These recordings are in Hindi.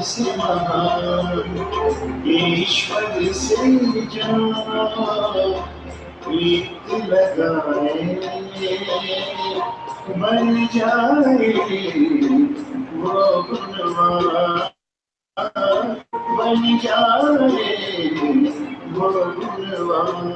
से महान ईश्वर से जो प्रीत लगाए बन जाए वो गुणवान, बन जाए वो गुणवान।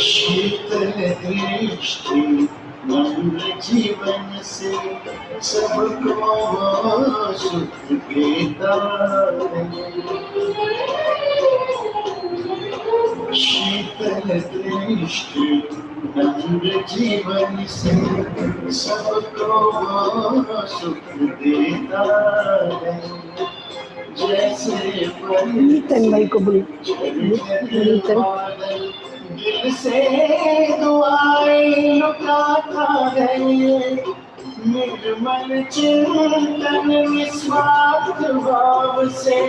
शीतल दृष्टि नम्र जीवन से सबको सुख देता है। शीतल दृष्टि नम्र जीवन से सबको सुख देता है। जैसे नीतन भाई को बोल, नीतन दिल से दुआएं लुटाता है, निर्मल चिंतन निस्वार्थ भाव से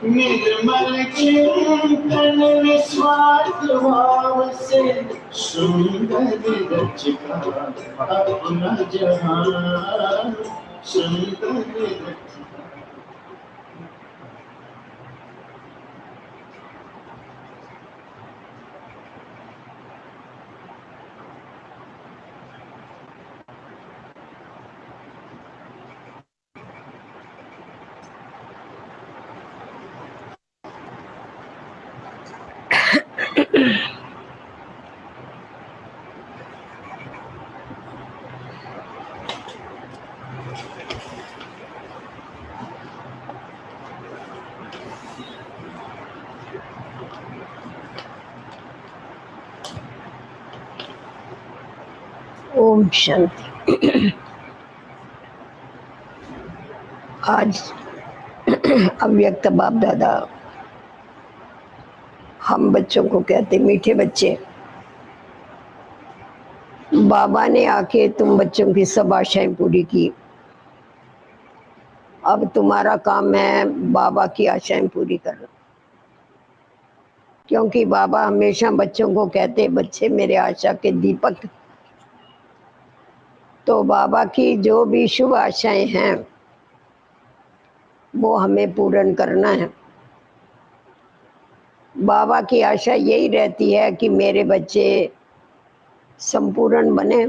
निर्मल चिंतन निस्वार्थ भाव से सुंदर रचका अपना जहां, सुंदर रचका। ओम शांति। आज अव्यक्त बाप दादा हम बच्चों को कहते, मीठे बच्चे, बाबा ने आके तुम बच्चों की सब आशाएं पूरी की, अब तुम्हारा काम है बाबा की आशाएं पूरी करना। क्योंकि बाबा हमेशा बच्चों को कहते, बच्चे मेरे आशा के दीपक। तो बाबा की जो भी शुभ आशाएं हैं वो हमें पूर्ण करना है। बाबा की आशा यही रहती है कि मेरे बच्चे संपूर्ण बने,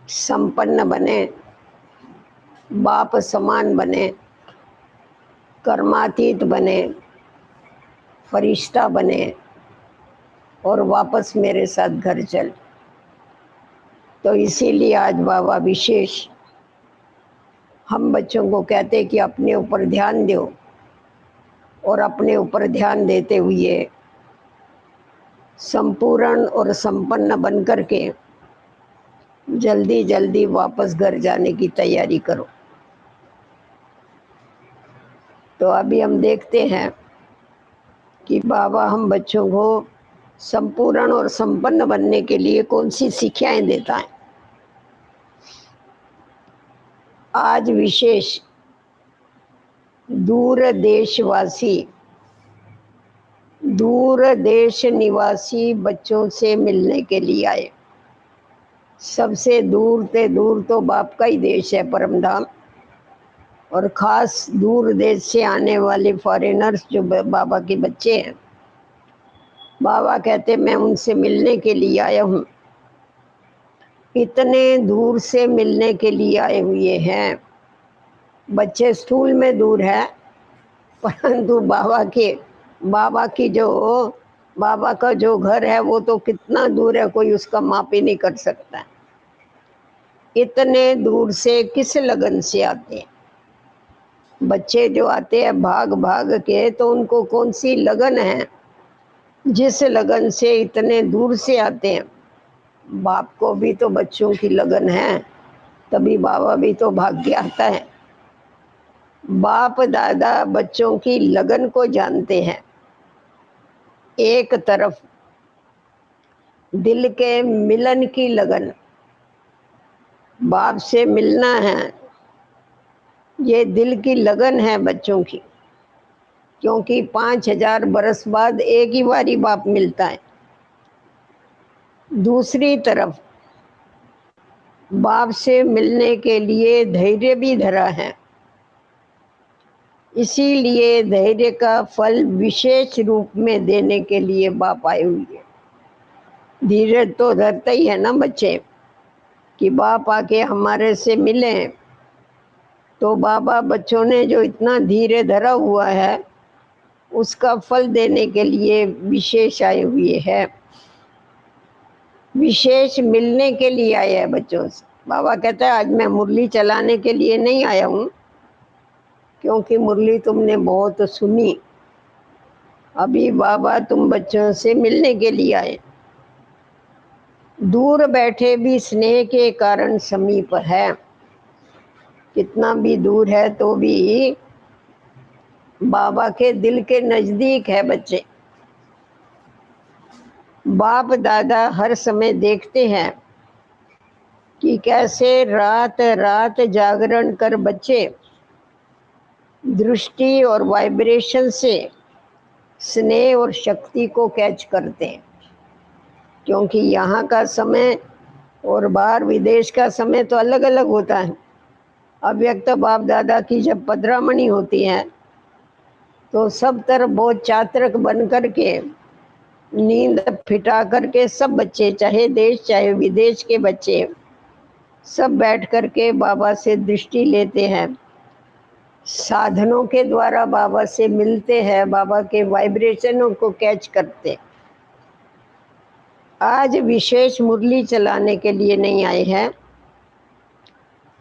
संपन्न बने, बाप समान बने, कर्मातीत बने, फरिश्ता बने और वापस मेरे साथ घर चल। तो इसीलिए आज बाबा विशेष हम बच्चों को कहते कि अपने ऊपर ध्यान दो, और अपने ऊपर ध्यान देते हुए संपूर्ण और संपन्न बन करके जल्दी जल्दी वापस घर जाने की तैयारी करो। तो अभी हम देखते हैं कि बाबा हम बच्चों को संपूर्ण और संपन्न बनने के लिए कौन सी शिक्षाएं देता है। आज विशेष दूर देशवासी, दूर देश निवासी बच्चों से मिलने के लिए आए। सबसे दूर से दूर तो बाप का ही देश है, परम धाम, और खास दूर देश से आने वाले फॉरेनर्स जो बाबा के बच्चे हैं, बाबा कहते मैं उनसे मिलने के लिए आया हूँ। इतने दूर से मिलने के लिए आए हुए हैं। बच्चे स्थूल में दूर है, परंतु बाबा का जो घर है वो तो कितना दूर है, कोई उसका माप ही नहीं कर सकता। इतने दूर से किस लगन से आते हैं बच्चे जो आते हैं भाग भाग के, तो उनको कौन सी लगन है जिस लगन से इतने दूर से आते हैं। बाप को भी तो बच्चों की लगन है, तभी बाबा भी तो भाग के आता है। बाप दादा बच्चों की लगन को जानते हैं। एक तरफ दिल के मिलन की लगन, बाप से मिलना है, ये दिल की लगन है बच्चों की, क्योंकि 5000 बरस बाद एक ही बारी बाप मिलता है। दूसरी तरफ बाप से मिलने के लिए धैर्य भी धरा है, इसीलिए धैर्य का फल विशेष रूप में देने के लिए बाप आए हुए हैं। धीरज तो धरते ही है ना बच्चे, कि बाप आके हमारे से मिले, तो बाबा बच्चों ने जो इतना धीरे धरा हुआ है उसका फल देने के लिए विशेष आए हुए हैं। विशेष मिलने के लिए आए हैं बच्चों से। बाबा कहता है आज मैं मुरली चलाने के लिए नहीं आया हूँ, क्योंकि मुरली तुमने बहुत सुनी, अभी बाबा तुम बच्चों से मिलने के लिए आए। दूर बैठे भी स्नेह के कारण समीप है, कितना भी दूर है तो भी बाबा के दिल के नजदीक है बच्चे। बाप दादा हर समय देखते हैं कि कैसे रात रात जागरण कर बच्चे दृष्टि और वाइब्रेशन से स्नेह और शक्ति को कैच करते हैं, क्योंकि यहाँ का समय और बाहर विदेश का समय तो अलग अलग होता है। अव्यक्त बाप दादा की जब पधरामणि होती है तो सब तरफ बहुत चातरक बन करके नींद फिटा करके सब बच्चे, चाहे देश चाहे विदेश के बच्चे, सब बैठ करके बाबा से दृष्टि लेते हैं, साधनों के द्वारा बाबा से मिलते हैं, बाबा के वाइब्रेशनों को कैच करते। आज विशेष मुरली चलाने के लिए नहीं आए हैं।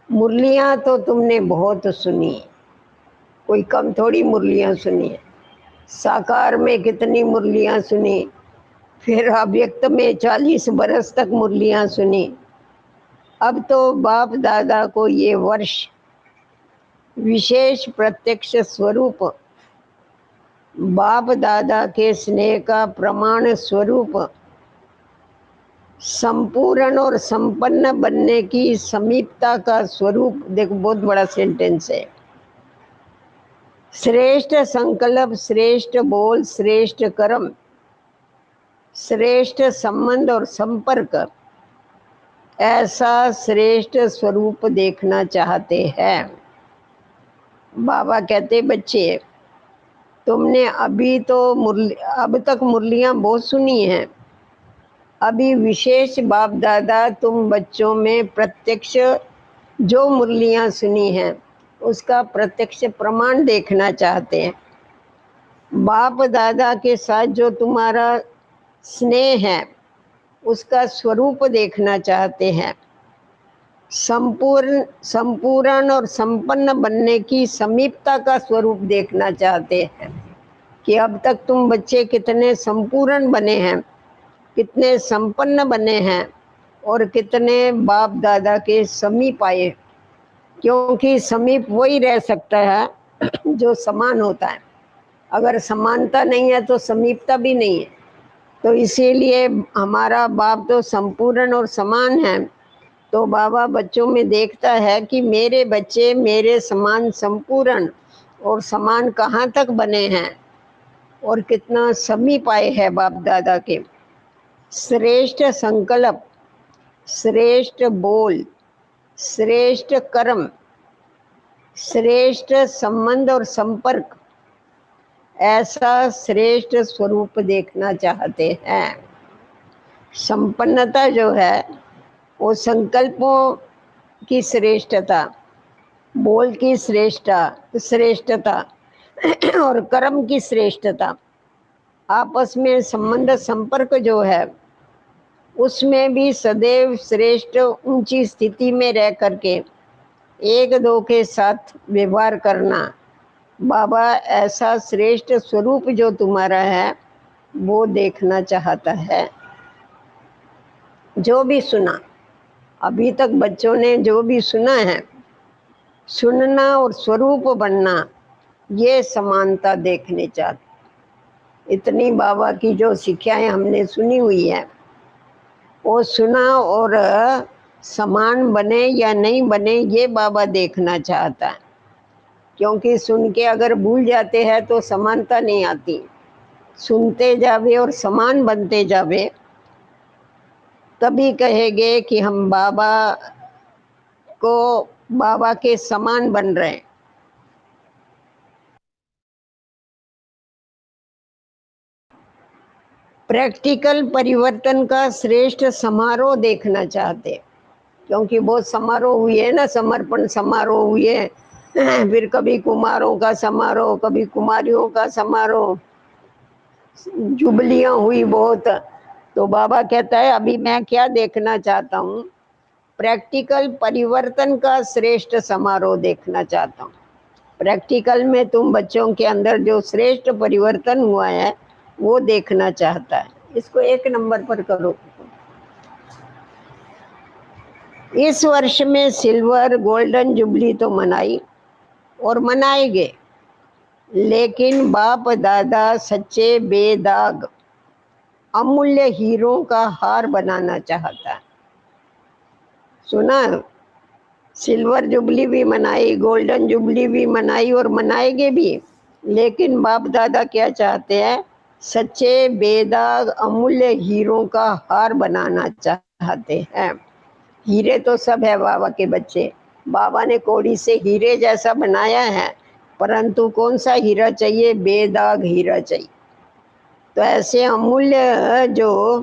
मुरलियाँ तो तुमने बहुत सुनी, कोई कम थोड़ी मुरलियाँ सुनी है। साकार में कितनी मुरलियाँ सुनी, फिर अव्यक्त में 40 बरस तक मुरलियाँ सुनी। अब तो बाप दादा को ये वर्ष विशेष प्रत्यक्ष स्वरूप, बाप दादा के स्नेह का प्रमाण स्वरूप संपूर्ण और संपन्न बनने की समीपता का स्वरूप। देखो बहुत बड़ा सेंटेंस है। श्रेष्ठ संकल्प, श्रेष्ठ बोल, श्रेष्ठ कर्म, श्रेष्ठ संबंध और संपर्क, ऐसा श्रेष्ठ स्वरूप देखना चाहते हैं। बाबा कहते बच्चे तुमने अभी तो अब तक मुरलियाँ बहुत सुनी हैं, अभी विशेष बाप दादा तुम बच्चों में प्रत्यक्ष जो मुरलियाँ सुनी हैं उसका प्रत्यक्ष प्रमाण देखना चाहते हैं। बाप दादा के साथ जो तुम्हारा स्नेह है उसका स्वरूप देखना चाहते हैं। संपूर्ण और संपन्न बनने की समीपता का स्वरूप देखना चाहते हैं, कि अब तक तुम बच्चे कितने संपूर्ण बने हैं, कितने संपन्न बने हैं और कितने बाप दादा के समीप आए। क्योंकि समीप वही रह सकता है जो समान होता है, अगर समानता नहीं है तो समीपता भी नहीं है। तो इसीलिए हमारा बाप तो संपूर्ण और समान है, तो बाबा बच्चों में देखता है कि मेरे बच्चे मेरे समान संपूर्ण और समान कहाँ तक बने हैं और कितना समीप आए हैं बाप दादा के। श्रेष्ठ संकल्प, श्रेष्ठ बोल, श्रेष्ठ कर्म, श्रेष्ठ संबंध और संपर्क, ऐसा श्रेष्ठ स्वरूप देखना चाहते हैं। संपन्नता जो है वो संकल्पों की श्रेष्ठता, बोल की श्रेष्ठता और कर्म की श्रेष्ठता, आपस में संबंध संपर्क जो है उसमें भी सदैव श्रेष्ठ ऊंची स्थिति में रह करके एक दो के साथ व्यवहार करना। बाबा ऐसा श्रेष्ठ स्वरूप जो तुम्हारा है वो देखना चाहता है। जो भी सुना, अभी तक बच्चों ने जो भी सुना है, सुनना और स्वरूप बनना, ये समानता देखने चाहते। इतनी बाबा की जो शिक्षाएं हमने सुनी हुई है, वो सुना और समान बने या नहीं बने, ये बाबा देखना चाहता है। क्योंकि सुन के अगर भूल जाते हैं तो समानता नहीं आती। सुनते जावे और समान बनते जावे, तभी कहेंगे कि हम बाबा को, बाबा के समान बन रहे हैं। प्रैक्टिकल परिवर्तन का श्रेष्ठ समारोह देखना चाहते, क्योंकि बहुत समारोह हुए ना, समर्पण समारोह हुए, फिर कभी कुमारों का समारोह, कभी कुमारियों का समारोह, जुबलियां हुई बहुत। तो बाबा कहता है अभी मैं क्या देखना चाहता हूँ, प्रैक्टिकल परिवर्तन का श्रेष्ठ समारोह देखना चाहता हूँ। प्रैक्टिकल में तुम बच्चों के अंदर जो श्रेष्ठ परिवर्तन हुआ है वो देखना चाहता है। इसको 1 नंबर पर करो। इस वर्ष में सिल्वर गोल्डन जुबली तो मनाई और मनाएंगे, लेकिन बाप दादा सच्चे बेदाग अमूल्य हीरों का हार बनाना चाहता है। सुना, सिल्वर जुबली भी मनाई, गोल्डन जुबली भी मनाई और मनाएंगे भी, लेकिन बाप दादा क्या चाहते हैं, सच्चे बेदाग अमूल्य हीरों का हार बनाना चाहते हैं। हीरे तो सब है बाबा के बच्चे, बाबा ने कौड़ी से हीरे जैसा बनाया है, परंतु कौन सा हीरा चाहिए, बेदाग हीरा चाहिए। तो ऐसे अमूल्य जो,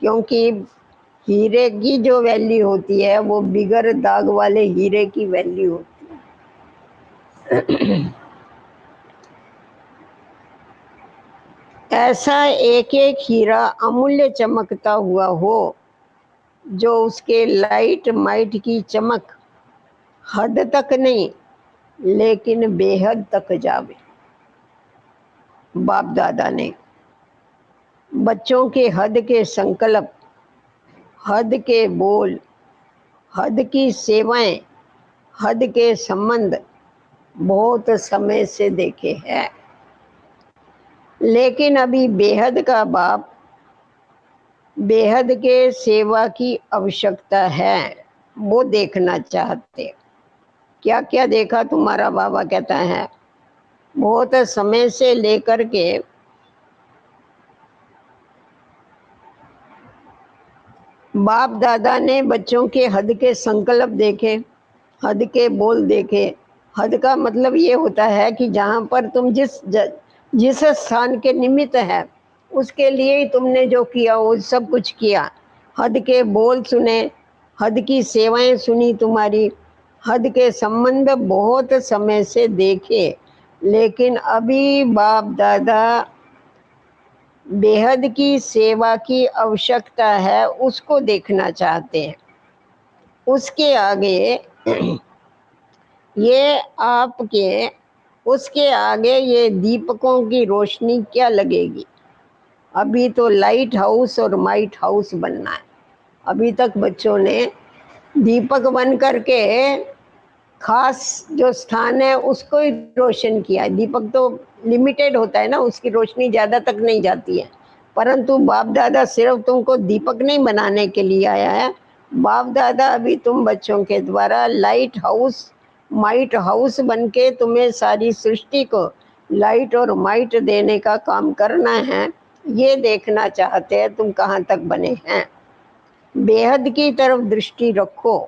क्योंकि हीरे की जो वैल्यू होती है वो बिगर दाग वाले हीरे की वैल्यू होती है। ऐसा एक एक हीरा अमूल्य चमकता हुआ हो, जो उसके लाइट माइट की चमक हद तक नहीं लेकिन बेहद तक जावे। बाप दादा ने बच्चों के हद के संकल्प, हद के बोल, हद की सेवाएं, हद के संबंध बहुत समय से देखे हैं, लेकिन अभी बेहद का बाप बेहद के सेवा की आवश्यकता है वो देखना चाहते। क्या क्या देखा तुम्हारा बाबा कहता है, बहुत समय से लेकर के बाप दादा ने बच्चों के हद के संकल्प देखे, हद के बोल देखे। हद का मतलब ये होता है कि जहाँ पर तुम जिस स्थान के निमित्त है उसके लिए ही तुमने जो किया वो सब कुछ किया। हद के बोल सुने, हद की सेवाएं सुनी तुम्हारी, हद के संबंध बहुत समय से देखे, लेकिन अभी बाप दादा बेहद की सेवा की आवश्यकता है उसको देखना चाहते हैं। उसके आगे ये आपके, उसके आगे ये दीपकों की रोशनी क्या लगेगी। अभी तो लाइट हाउस और माइट हाउस बनना है। अभी तक बच्चों ने दीपक बन करके खास जो स्थान है उसको ही रोशन किया है। दीपक तो लिमिटेड होता है ना, उसकी रोशनी ज़्यादा तक नहीं जाती है, परंतु बाप दादा सिर्फ तुमको दीपक नहीं बनाने के लिए आया है। बाप दादा अभी तुम बच्चों के द्वारा लाइट हाउस माइट हाउस बन के तुम्हें सारी सृष्टि को लाइट और माइट देने का काम करना है। ये देखना चाहते हैं तुम कहाँ तक बने हैं। बेहद की तरफ दृष्टि रखो,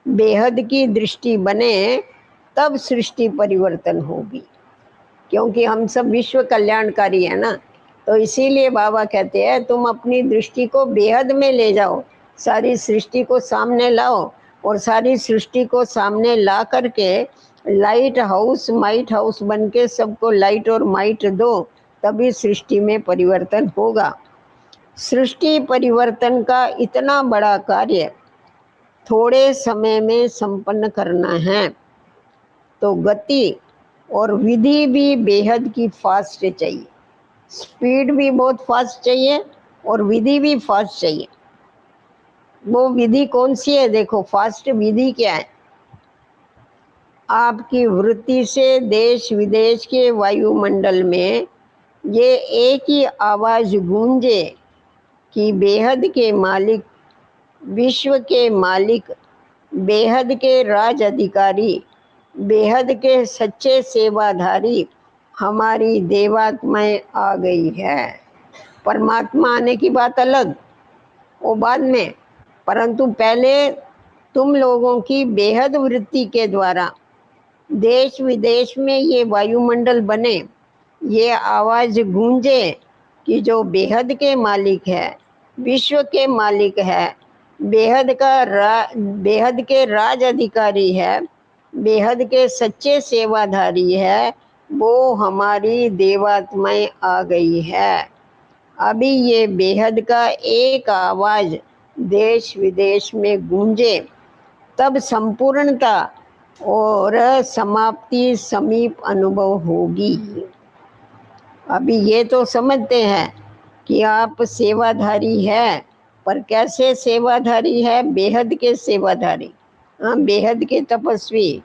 बेहद की दृष्टि बने तब सृष्टि परिवर्तन होगी, क्योंकि हम सब विश्व कल्याणकारी है ना। तो इसीलिए बाबा कहते हैं तुम अपनी दृष्टि को बेहद में ले जाओ, सारी सृष्टि को सामने लाओ, और सारी सृष्टि को सामने ला करके लाइट हाउस माइट हाउस बन के सबको लाइट और माइट दो, तभी सृष्टि में परिवर्तन होगा। सृष्टि परिवर्तन का इतना बड़ा कार्य थोड़े समय में संपन्न करना है, तो गति और विधि भी बेहद की फास्ट चाहिए। स्पीड भी बहुत फास्ट चाहिए और विधि भी फास्ट चाहिए। वो विधि कौन सी है? देखो, फास्ट विधि क्या है? आपकी वृत्ति से देश विदेश के वायुमंडल में ये एक ही आवाज गूंजे कि बेहद के मालिक, विश्व के मालिक, बेहद के राज अधिकारी, बेहद के सच्चे सेवाधारी हमारी देवात्माएं आ गई है। परमात्मा आने की बात अलग, वो बाद में, परंतु पहले तुम लोगों की बेहद वृत्ति के द्वारा देश विदेश में ये वायुमंडल बने, ये आवाज गूंजे कि जो बेहद के मालिक है, विश्व के मालिक है, बेहद के राज अधिकारी है, बेहद के सच्चे सेवाधारी है, वो हमारी देवात्माएं आ गई है। अभी ये बेहद का एक आवाज देश विदेश में गूंजे, तब संपूर्णता और समाप्ति समीप अनुभव होगी। अभी ये तो समझते हैं कि आप सेवाधारी है, पर कैसे सेवाधारी है? बेहद के सेवाधारी, हाँ, बेहद के तपस्वी,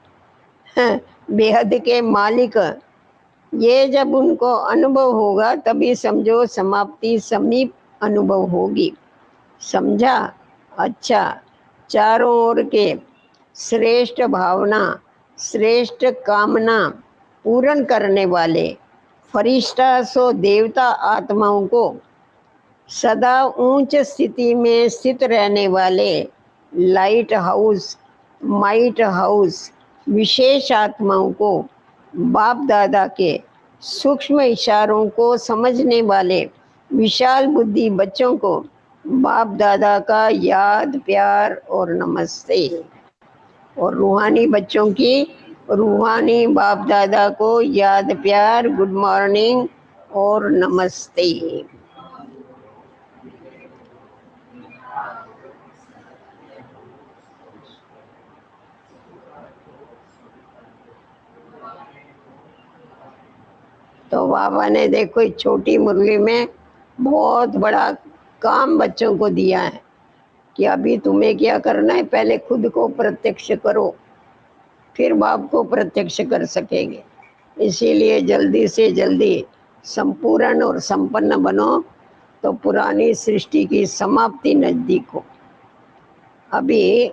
हाँ, बेहद के मालिक। ये जब उनको अनुभव होगा तभी समझो समाप्ति समीप अनुभव होगी। समझा? अच्छा, चारों ओर के श्रेष्ठ भावना, श्रेष्ठ कामना पूर्ण करने वाले फरिश्ता सो देवता आत्माओं को, सदा ऊंच स्थिति में स्थित रहने वाले लाइट हाउस, माइट हाउस विशेष आत्माओं को, बाप दादा के सूक्ष्म इशारों को समझने वाले विशाल बुद्धि बच्चों को बाप दादा का याद, प्यार और नमस्ते। और रूहानी बच्चों की रूहानी बाप दादा को याद, प्यार, गुड मॉर्निंग और नमस्ते। तो बाबा ने देखो इस छोटी मुरली में बहुत बड़ा काम बच्चों को दिया है कि अभी तुम्हें क्या करना है, पहले खुद को प्रत्यक्ष करो, फिर बाप को प्रत्यक्ष कर सकेंगे। इसीलिए जल्दी से जल्दी संपूर्ण और संपन्न बनो, तो पुरानी सृष्टि की समाप्ति नजदीक हो। अभी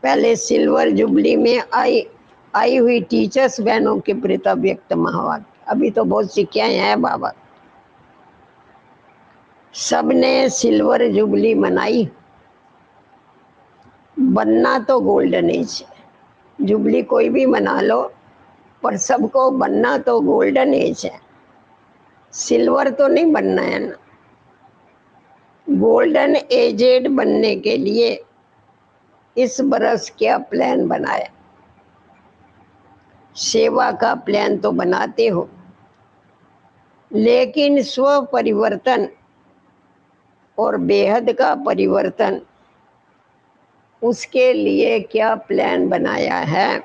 पहले सिल्वर जुबली में आई हुई टीचर्स बहनों के प्रति व्यक्त महावाक्य, अभी तो बहुत सिक्कियां हैं बाबा। सबने सिल्वर जुबली मनाई, बनना तो गोल्डन एज है। जुबली कोई भी मना लो, पर सबको बनना तो गोल्डन एज है, सिल्वर तो नहीं बनना है ना। गोल्डन एजेड बनने के लिए इस बरस क्या प्लान बनाया? सेवा का प्लान तो बनाते हो, लेकिन स्व परिवर्तन और बेहद का परिवर्तन, उसके लिए क्या प्लान बनाया है?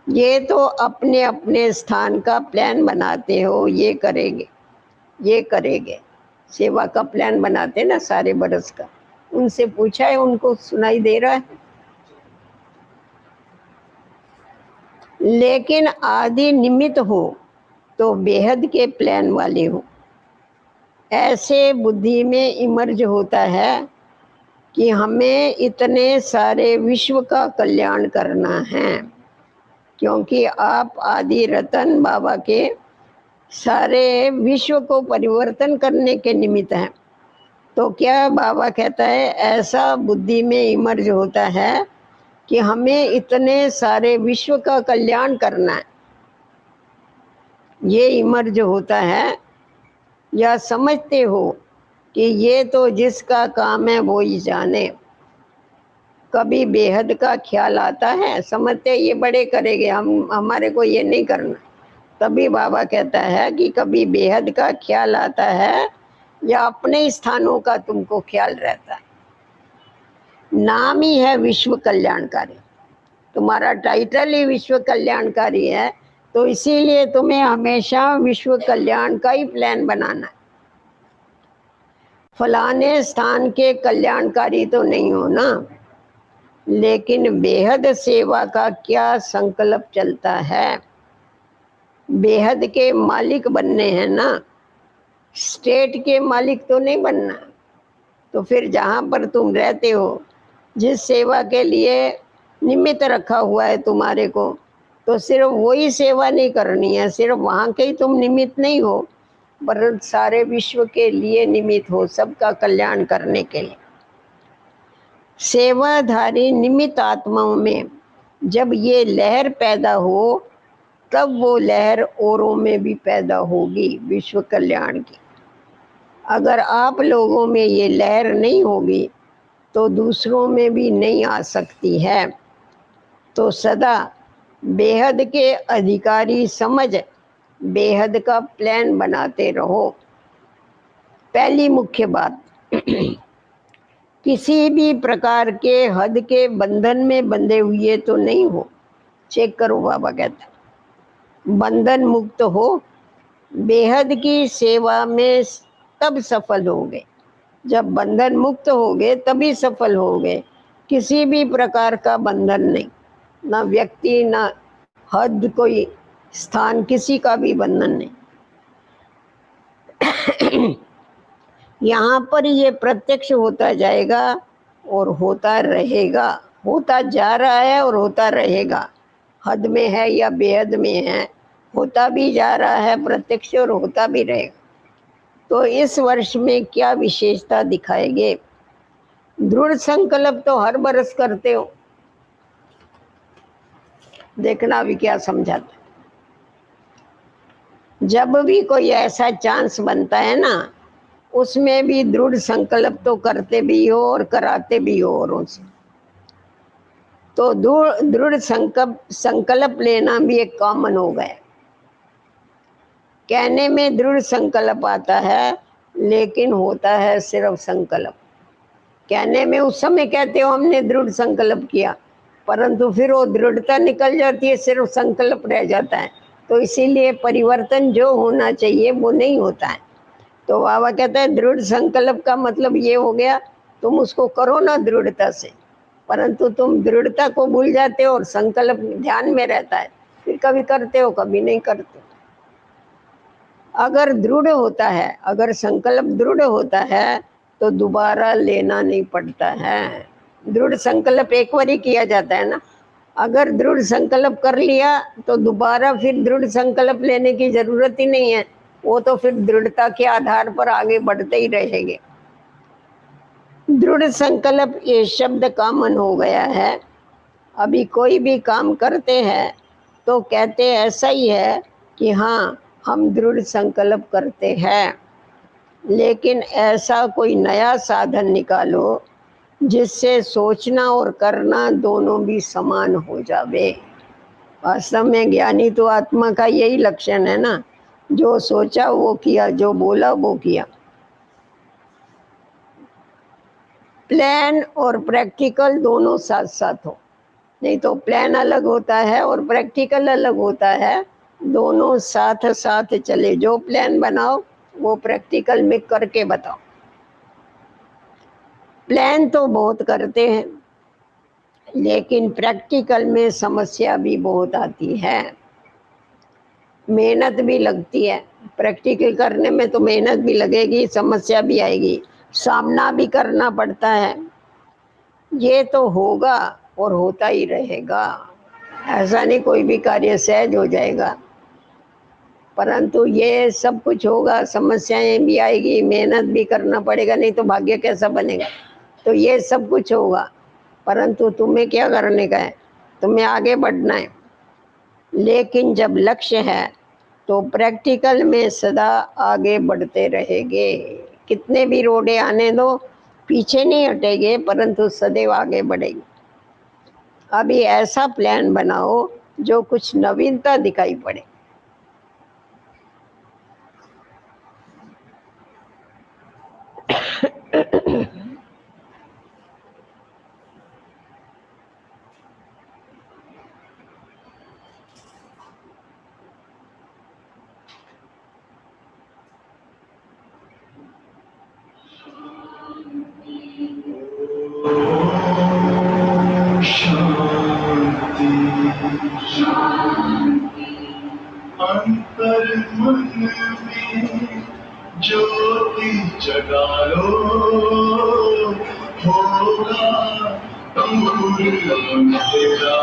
ये तो अपने अपने स्थान का प्लान बनाते हो, ये करेंगे, ये करेंगे। सेवा का प्लान बनाते ना सारे बरस का, उनसे पूछा है, उनको सुनाई दे रहा है। लेकिन आदि निमित्त हो तो बेहद के प्लान वाले हो। ऐसे बुद्धि में इमर्ज होता है कि हमें इतने सारे विश्व का कल्याण करना है, क्योंकि आप आदि रतन बाबा के सारे विश्व को परिवर्तन करने के निमित्त हैं। तो क्या बाबा कहता है, ऐसा बुद्धि में इमर्ज होता है कि हमें इतने सारे विश्व का कल्याण करना है। ये इमर्ज होता है, या समझते हो कि ये तो जिसका काम है वो ही जाने। कभी बेहद का ख्याल आता है, समझते ये बड़े करेंगे, हमारे को ये नहीं करना। तभी बाबा कहता है कि कभी बेहद का ख्याल आता है या अपने स्थानों का तुमको ख्याल रहता है। नाम ही है विश्व कल्याणकारी, तुम्हारा टाइटल ही विश्व कल्याणकारी है, तो इसीलिए तुम्हें हमेशा विश्व कल्याण का ही प्लान बनाना है। फलाने स्थान के कल्याणकारी तो नहीं हो ना, लेकिन बेहद सेवा का क्या संकल्प चलता है। बेहद के मालिक बनने हैं ना, स्टेट के मालिक तो नहीं बनना। तो फिर जहाँ पर तुम रहते हो, जिस सेवा के लिए निमित्त रखा हुआ है तुम्हारे को, तो सिर्फ वही सेवा नहीं करनी है, सिर्फ वहाँ के ही तुम निमित्त नहीं हो, पर सारे विश्व के लिए निमित्त हो, सबका कल्याण करने के लिए। सेवाधारी निमित्त आत्माओं में जब ये लहर पैदा हो, तब वो लहर औरों में भी पैदा होगी विश्व कल्याण की। अगर आप लोगों में ये लहर नहीं होगी तो दूसरों में भी नहीं आ सकती है। तो सदा बेहद के अधिकारी समझ बेहद का प्लान बनाते रहो। पहली मुख्य बात, किसी भी प्रकार के हद के बंधन में बंधे हुए तो नहीं हो। चेक करो, बाबा कहता है बंधन मुक्त हो, बेहद की सेवा में तब सफल होगे। जब बंधन मुक्त होगे तभी सफल होगे। किसी भी प्रकार का बंधन नहीं, ना व्यक्ति, ना हद, कोई स्थान, किसी का भी बंधन नहीं। यहाँ पर ये प्रत्यक्ष होता जाएगा और होता रहेगा, होता जा रहा है और होता रहेगा। हद में है या बेहद में है, होता भी जा रहा है प्रत्यक्ष और होता भी रहेगा। तो इस वर्ष में क्या विशेषता दिखाएंगे? दृढ़ संकल्प तो हर बरस करते हो, देखना अभी क्या समझाता। जब भी कोई ऐसा चांस बनता है ना, उसमें भी दृढ़ संकल्प तो करते भी हो और कराते भी हो औरों से। तो दृढ़ संकल्प लेना भी एक कॉमन हो गया। कहने में दृढ़ संकल्प आता है, लेकिन होता है सिर्फ संकल्प। कहने में उस समय कहते हो हमने दृढ़ संकल्प किया, परंतु फिर वो दृढ़ता निकल जाती है, सिर्फ संकल्प रह जाता है। तो इसीलिए परिवर्तन जो होना चाहिए वो नहीं होता है। तो बाबा कहता है दृढ़ संकल्प का मतलब ये हो गया, तुम उसको करो ना दृढ़ता से, परंतु तुम दृढ़ता को भूल जाते हो और संकल्प ध्यान में रहता है, फिर कभी करते हो कभी नहीं करते। अगर दृढ़ होता है, अगर संकल्प दृढ़ होता है तो दोबारा लेना नहीं पड़ता है। दृढ़ संकल्प एक बार ही किया जाता है ना। अगर दृढ़ संकल्प कर लिया तो दोबारा फिर दृढ़ संकल्प लेने की जरूरत ही नहीं है। वो तो फिर दृढ़ता के आधार पर आगे बढ़ते ही रहेंगे। दृढ़ संकल्प ये शब्द कॉमन हो गया है। अभी कोई भी काम करते हैं तो कहते ऐसा ही है कि हाँ हम दृढ़ संकल्प करते हैं, लेकिन ऐसा कोई नया साधन निकालो जिससे सोचना और करना दोनों भी समान हो जावे। वास्तव में ज्ञानी तो आत्मा का यही लक्षण है ना, जो सोचा वो किया, जो बोला वो किया। प्लान और प्रैक्टिकल दोनों साथ साथ हो, नहीं तो प्लान अलग होता है और प्रैक्टिकल अलग होता है। दोनों साथ साथ चले। जो प्लान बनाओ वो प्रैक्टिकल में करके बताओ। प्लान तो बहुत करते हैं, लेकिन प्रैक्टिकल में समस्या भी बहुत आती है, मेहनत भी लगती है। प्रैक्टिकल करने में तो मेहनत भी लगेगी, समस्या भी आएगी, सामना भी करना पड़ता है। ये तो होगा और होता ही रहेगा। ऐसा नहीं कोई भी कार्य सहज हो जाएगा, परंतु ये सब कुछ होगा, समस्याएं भी आएगी, मेहनत भी करना पड़ेगा, नहीं तो भाग्य कैसा बनेगा। तो ये सब कुछ होगा, परंतु तुम्हें क्या करने का है? तुम्हें आगे बढ़ना है। लेकिन जब लक्ष्य है तो प्रैक्टिकल में सदा आगे बढ़ते रहेंगे। कितने भी रोडे आने दो, पीछे नहीं हटेंगे, परंतु सदैव आगे बढ़ेंगे। अभी ऐसा प्लान बनाओ जो कुछ नवीनता दिखाई पड़े। अंधेरा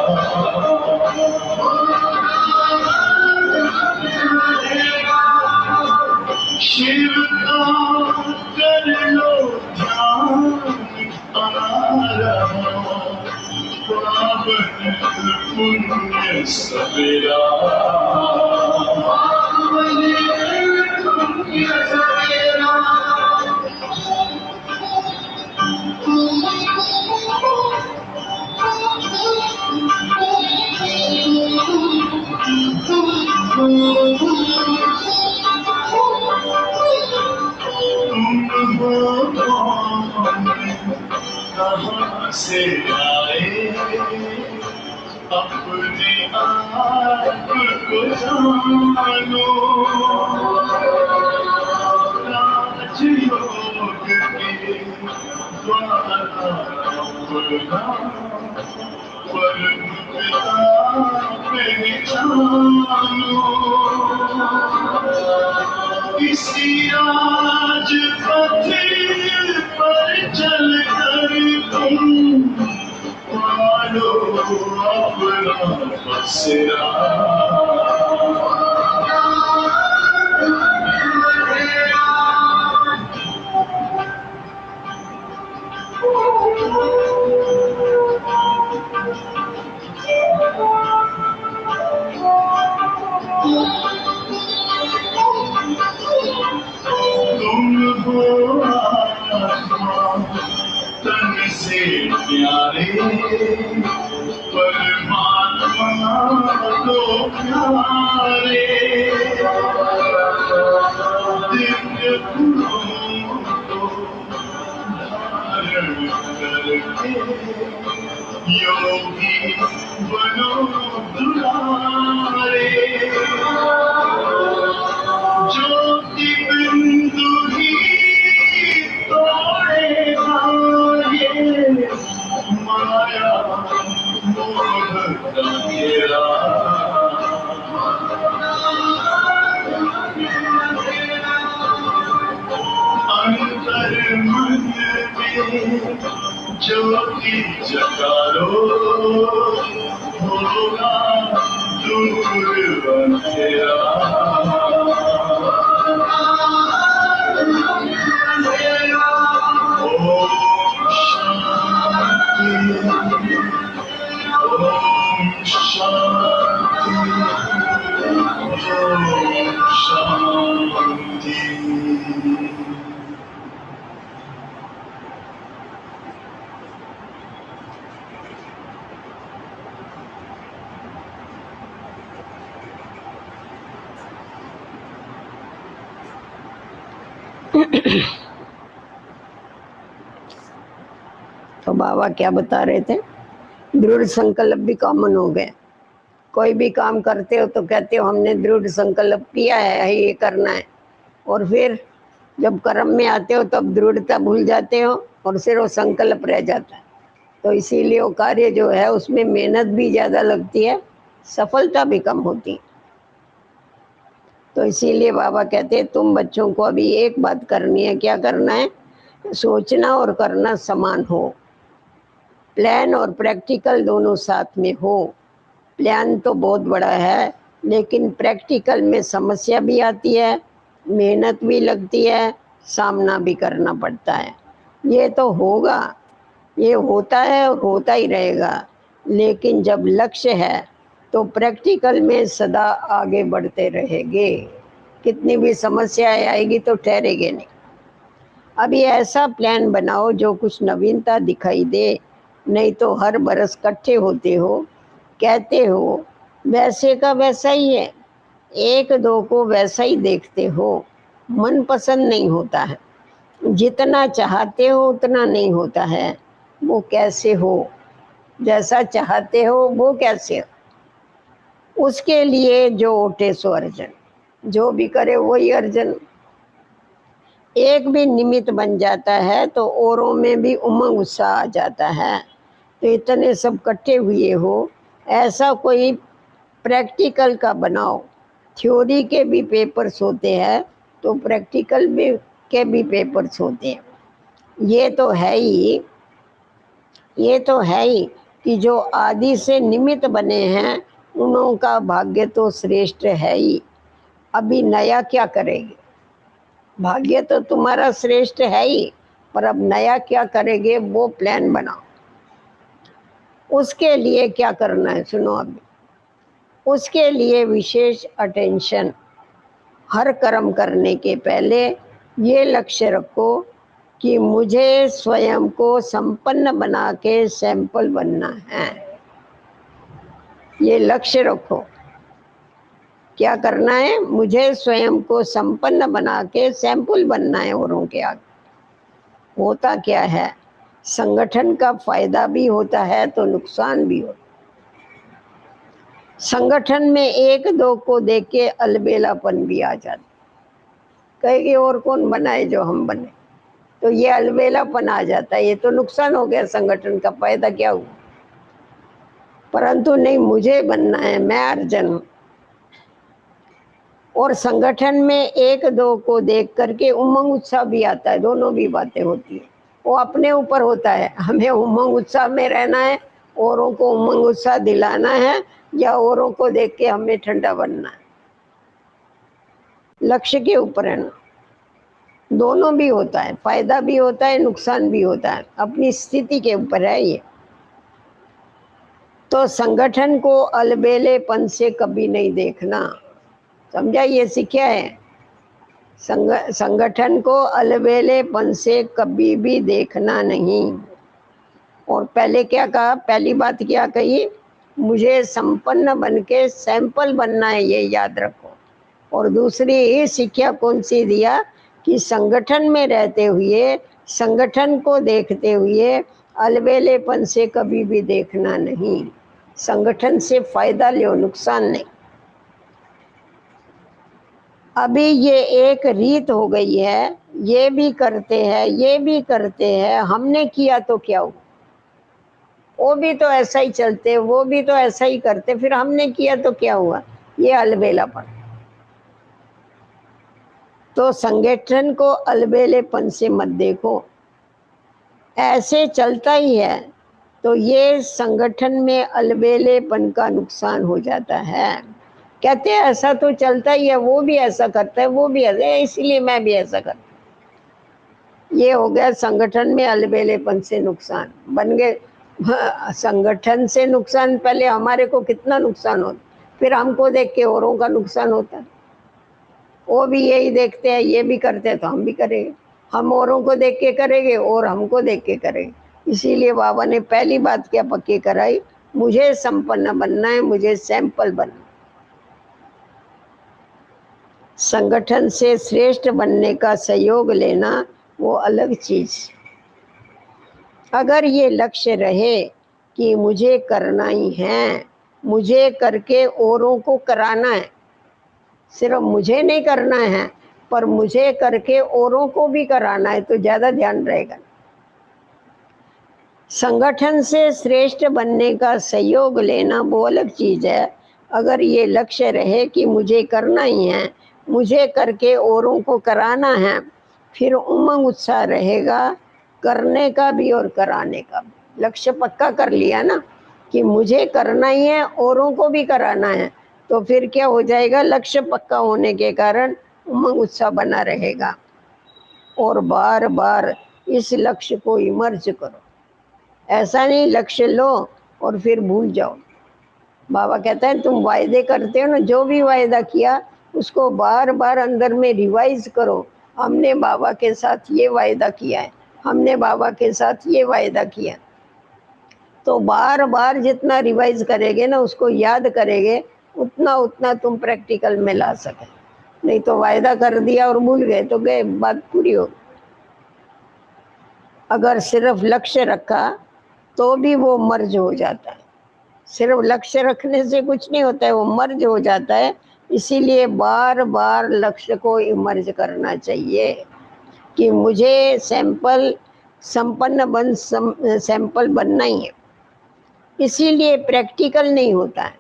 शिव का कर लो ध्यान हमारा पावन पुण्य सवेरा तुम हो कौन कहाँ से आए अपने आप को जानो राजयोग के द्वारा अपना परम पिता पहचानो इसी राजपथ पर चल कर तुम पालो अपना बसेरा तुम हो आत्मा तन से प्यारे परमात्मा तो प्यारे दिव्य गुणों को धारण करके योगी बनो दुलारे ज्योति बिंदु ही तोड़ेगा ये माया मोह का घेरा अंतर मन में ज्योति जगारो होगा दूर अंधेरा तो बाबा क्या बता रहे थे, दृढ़ संकल्प भी कॉमन हो गए। कोई भी काम करते हो तो कहते हो हमने दृढ़ संकल्प किया है ये करना है, और फिर जब कर्म में आते हो तब दृढ़ता भूल जाते हो और सिर्फ वो संकल्प रह जाता है। तो इसीलिए वो कार्य जो है उसमें मेहनत भी ज़्यादा लगती है, सफलता भी कम होती है। तो इसीलिए बाबा कहते हैं तुम बच्चों को अभी एक बात करनी है। क्या करना है? सोचना और करना समान हो, प्लान और प्रैक्टिकल दोनों साथ में हो। प्लान तो बहुत बड़ा है लेकिन प्रैक्टिकल में समस्या भी आती है, मेहनत भी लगती है, सामना भी करना पड़ता है। ये तो होगा, ये होता है और होता ही रहेगा, लेकिन जब लक्ष्य है तो प्रैक्टिकल में सदा आगे बढ़ते रहेंगे। कितनी भी समस्याएं आएगी तो ठहरेंगे नहीं। अभी ऐसा प्लान बनाओ जो कुछ नवीनता दिखाई दे, नहीं तो हर बरस इकट्ठे होते हो, कहते हो वैसे का वैसा ही है, एक दो को वैसा ही देखते हो, मन पसंद नहीं होता है, जितना चाहते हो उतना नहीं होता है। वो कैसे हो? जैसा चाहते हो वो कैसे हो? उसके लिए जो उठे सो अर्जन, जो भी करे वही अर्जन। एक भी निमित्त बन जाता है तो औरों में भी उमंग उत्साह आ जाता है। तो इतने सब इकट्ठे हुए हो, ऐसा कोई प्रैक्टिकल का बनाओ। थ्योरी के भी पेपर्स होते हैं तो प्रैक्टिकल में के भी पेपर्स होते हैं। ये तो है ही कि जो आदि से निमित्त बने हैं उनों का भाग्य तो श्रेष्ठ है ही। अभी नया क्या करेंगे? भाग्य तो तुम्हारा श्रेष्ठ है ही, पर अब नया क्या करेंगे वो प्लान बनाओ। उसके लिए क्या करना है सुनो अभी। उसके लिए विशेष अटेंशन। हर कर्म करने के पहले ये लक्ष्य रखो कि मुझे स्वयं को संपन्न बना के सैंपल बनना है। ये लक्ष्य रखो। क्या करना है? मुझे स्वयं को संपन्न बना के सैंपल बनना है औरों के आगे। होता क्या है, संगठन का फायदा भी होता है तो नुकसान भी होता है। संगठन में एक दो को देख के अलबेलापन भी आ जाता, कहेगी और कौन बनाए जो हम बने, तो ये अलबेलापन आ जाता है। ये तो नुकसान हो गया, संगठन का फायदा क्या हुआ? परंतु नहीं, मुझे बनना है, मैं अर्जन हूं। और संगठन में एक दो को देख करके उमंग उत्साह भी आता है, दोनों भी बातें होती है। वो अपने ऊपर होता है, हमें उमंग उत्साह में रहना है, औरों को उमंग उत्साह दिलाना है, या औरों को देख के हमें ठंडा बनना है। लक्ष्य के ऊपर है ना, दोनों भी होता है, फायदा भी होता है, नुकसान भी होता है, अपनी स्थिति के ऊपर है ये। तो संगठन को अलबेलेपन से कभी नहीं देखना, समझा? ये सीखा है। संगठन को अलबेलेपन से कभी भी देखना नहीं। और पहले क्या कहा? पहली बात क्या कही? मुझे संपन्न बन के सैंपल बनना है, ये याद रखो। और दूसरी शिक्षा कौन सी दिया? कि संगठन में रहते हुए, संगठन को देखते हुए अलबेलेपन से कभी भी देखना नहीं। संगठन से फायदा लो, नुकसान नहीं। अभी ये एक रीत हो गई है, ये भी करते हैं, ये भी करते हैं, हमने किया तो क्या हुआ? वो भी तो ऐसा ही चलते, वो भी तो ऐसा ही करते, फिर हमने किया तो क्या हुआ? ये अलबेलापन। तो संगठन को अलबेलेपन से मत देखो, ऐसे चलता ही है तो ये संगठन में अलबेलेपन का नुकसान हो जाता है। कहते हैं ऐसा तो चलता ही है, वो भी ऐसा करता है, वो भी ऐसा है, इसलिए मैं भी ऐसा करता। ये हो गया संगठन में अलबेलेपन से नुकसान बन गए। संगठन से नुकसान, पहले हमारे को कितना नुकसान होता, फिर हमको देख के औरों का नुकसान होता है। वो भी यही देखते हैं, ये भी करते हैं तो हम भी करेंगे, हम औरों को देख के करेंगे और हमको देख के करेंगे। इसीलिए बाबा ने पहली बात क्या पक्की कराई? मुझे संपन्न बनना है, मुझे सैंपल बनना। संगठन से श्रेष्ठ बनने का सहयोग लेना वो अलग चीज। अगर ये लक्ष्य रहे कि मुझे करना ही है, मुझे करके औरों को कराना है, सिर्फ मुझे नहीं करना है पर मुझे करके औरों को भी कराना है, तो ज्यादा ध्यान रहेगा। संगठन से श्रेष्ठ बनने का सहयोग लेना वो अलग चीज है। अगर ये लक्ष्य रहे कि मुझे करना ही है, मुझे करके औरों को कराना है, फिर उमंग उत्साह रहेगा करने का भी और कराने का भी। लक्ष्य पक्का कर लिया ना कि मुझे करना ही है, औरों को भी कराना है, तो फिर क्या हो जाएगा? लक्ष्य पक्का होने के कारण उमंग उत्साह बना रहेगा। और बार बार इस लक्ष्य को इमर्ज करो। ऐसा नहीं लक्ष्य लो और फिर भूल जाओ। बाबा कहता है तुम वायदे करते हो ना, जो भी वायदा किया उसको बार बार अंदर में रिवाइज करो। हमने बाबा के साथ ये वायदा किया है, हमने बाबा के साथ ये वायदा किया। तो बार बार जितना रिवाइज करेंगे ना, उसको याद करेंगे, उतना उतना तुम प्रैक्टिकल में ला सके। नहीं तो वायदा कर दिया और भूल गए तो गए, बात पूरी हो। अगर सिर्फ लक्ष्य रखा तो भी वो मर्ज हो जाता है। सिर्फ लक्ष्य रखने से कुछ नहीं होता है, वो मर्ज हो जाता है। इसीलिए बार बार लक्ष्य को इमर्ज करना चाहिए कि मुझे सैंपल बनना ही है। इसीलिए प्रैक्टिकल नहीं होता है,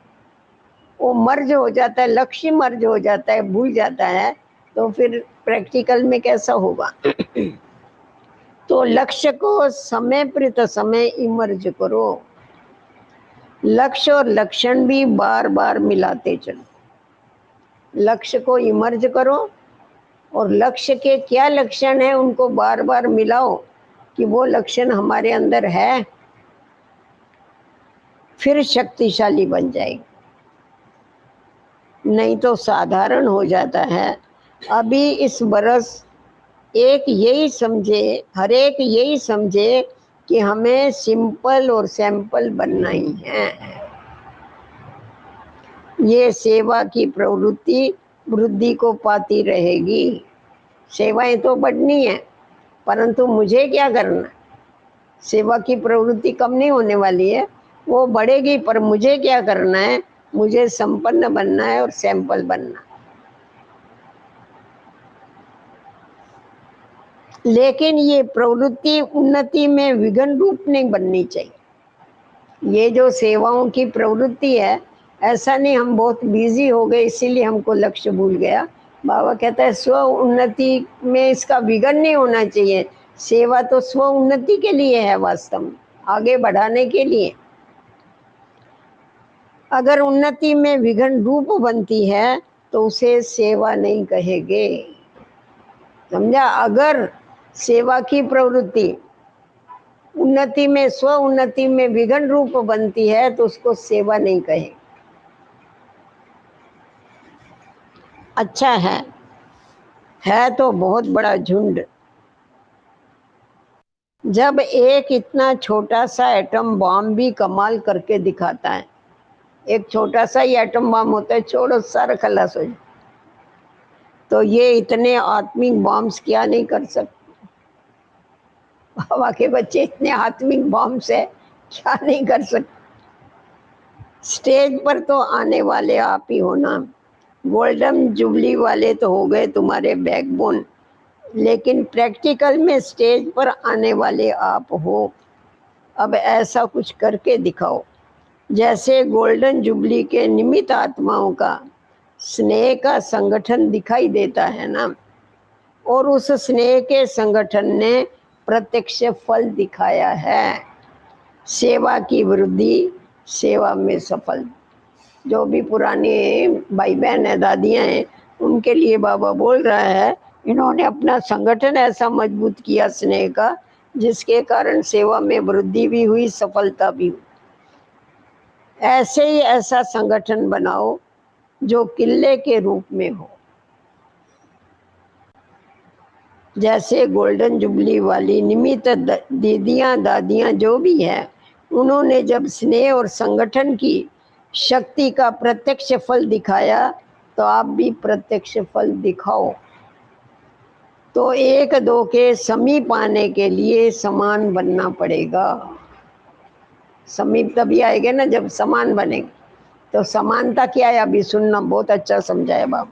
वो मर्ज हो जाता है, लक्ष्य मर्ज हो जाता है, भूल जाता है, तो फिर प्रैक्टिकल में कैसा होगा? तो लक्ष्य को समय प्रति समय इमर्ज करो। लक्ष्य और लक्षण भी बार बार मिलाते चलो। लक्ष्य को इमर्ज करो और लक्ष्य के क्या लक्षण है उनको बार बार मिलाओ कि वो लक्षण हमारे अंदर है, फिर शक्तिशाली बन जाएगी। नहीं तो साधारण हो जाता है। अभी इस बरस एक यही समझे, हर एक यही समझे कि हमें सिंपल और सैंपल बनना ही है। ये सेवा की प्रवृत्ति वृद्धि को पाती रहेगी। सेवाएं तो बढ़नी है, परंतु मुझे क्या करना? सेवा की प्रवृत्ति कम नहीं होने वाली है, वो बढ़ेगी, पर मुझे क्या करना है? मुझे संपन्न बनना है और सैंपल बनना। लेकिन ये प्रवृत्ति उन्नति में विघ्न रूप नहीं बननी चाहिए। ये जो सेवाओं की प्रवृत्ति है, ऐसा नहीं हम बहुत बिजी हो गए इसीलिए हमको लक्ष्य भूल गया। बाबा कहता है स्व उन्नति में इसका विघ्न नहीं होना चाहिए। सेवा तो स्व उन्नति के लिए है, वास्तव में आगे बढ़ाने के लिए। अगर उन्नति में विघ्न रूप बनती है तो उसे सेवा नहीं कहेंगे, समझा? अगर सेवा की प्रवृत्ति उन्नति में, स्व उन्नति में विघ्न रूप बनती है तो उसको सेवा नहीं कहे। अच्छा है तो बहुत बड़ा झुंड। जब एक इतना छोटा सा एटम बॉम्ब भी कमाल करके दिखाता है, एक छोटा सा ही एटम बॉम्ब होता है, छोड़ो सारा खलास हो जाए, तो ये इतने आत्मिक बॉम्ब्स क्या नहीं कर सकते? बाबा के बच्चे इतने आत्मिक बॉम्ब्स है, क्या नहीं कर सकते? स्टेज पर तो आने वाले आप ही हो ना। गोल्डन जुबली वाले तो हो गए तुम्हारे बैकबोन, लेकिन प्रैक्टिकल में स्टेज पर आने वाले आप हो। अब ऐसा कुछ करके दिखाओ जैसे गोल्डन जुबली के निमित्त आत्माओं का स्नेह का संगठन दिखाई देता है ना, और उस स्नेह के संगठन ने प्रत्यक्ष फल दिखाया है। सेवा की वृद्धि, सेवा में सफल। जो भी पुराने भाई बहन है, दादियाँ हैं, उनके लिए बाबा बोल रहा है, इन्होंने अपना संगठन ऐसा मजबूत किया स्नेह का, जिसके कारण सेवा में वृद्धि भी हुई, सफलता भी हुई। ऐसे ही ऐसा संगठन बनाओ जो किले के रूप में हो। जैसे गोल्डन जुबली वाली निमित्त दीदियाँ दादियाँ जो भी है, उन्होंने जब स्नेह और संगठन की शक्ति का प्रत्यक्ष फल दिखाया, तो आप भी प्रत्यक्ष फल दिखाओ। तो एक दो के समीप आने के लिए समान बनना पड़ेगा। समीप तभी आएगा ना जब समान बनेंगे। तो समानता क्या है अभी सुनना, बहुत अच्छा समझाया बाबा।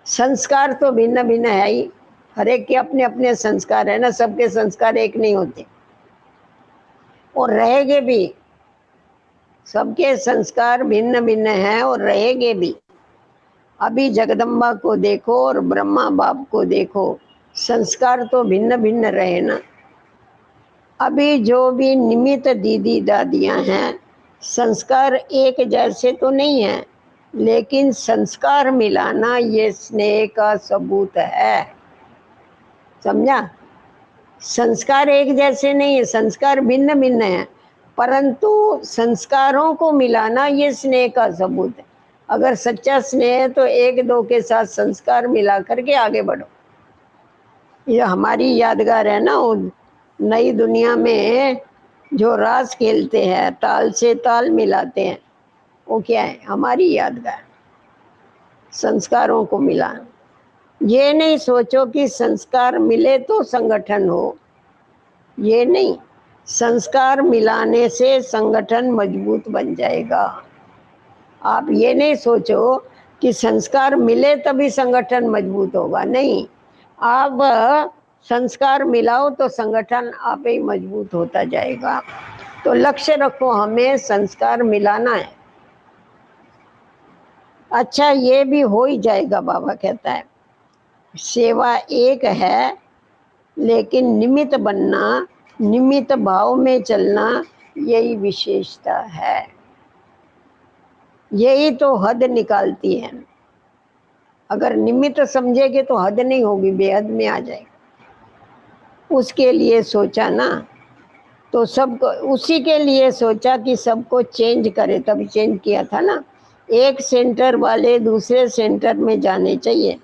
संस्कार तो भिन्न भिन्न है ही, हर एक के अपने अपने संस्कार है ना, सबके संस्कार एक नहीं होते और रहेंगे भी। सबके संस्कार भिन्न भिन्न हैं और रहेंगे भी। अभी जगदम्बा को देखो और ब्रह्मा बाप को देखो, संस्कार तो भिन्न भिन्न रहे ना। अभी जो भी निमित्त दीदी दादियां हैं, संस्कार एक जैसे तो नहीं है, लेकिन संस्कार मिलाना ये स्नेह का सबूत है, समझा? संस्कार एक जैसे नहीं है, संस्कार भिन्न भिन्न है, परंतु संस्कारों को मिलाना ये स्नेह का सबूत है। अगर सच्चा स्नेह है तो एक दो के साथ संस्कार मिला करके आगे बढ़ो। ये हमारी यादगार है ना, वो नई दुनिया में जो रास खेलते हैं, ताल से ताल मिलाते हैं, वो क्या है? हमारी यादगार। संस्कारों को मिलाना। ये नहीं सोचो कि संस्कार मिले तो संगठन हो, ये नहीं। संस्कार मिलाने से संगठन मजबूत बन जाएगा। आप ये नहीं सोचो कि संस्कार मिले तभी संगठन मजबूत होगा, नहीं। आप संस्कार मिलाओ तो संगठन आप ही मजबूत होता जाएगा। तो लक्ष्य रखो, हमें संस्कार मिलाना है। अच्छा, ये भी हो ही जाएगा। बाबा कहता है सेवा एक है, लेकिन निमित्त बनना, निमित्त भाव में चलना, यही विशेषता है, यही तो हद निकालती है। अगर निमित्त समझेंगे तो हद नहीं होगी, बेहद में आ जाएगा। उसके लिए सोचा ना, तो सबको उसी के लिए सोचा कि सबको चेंज करे, तभी चेंज किया था ना। एक सेंटर वाले दूसरे सेंटर में जाने चाहिए,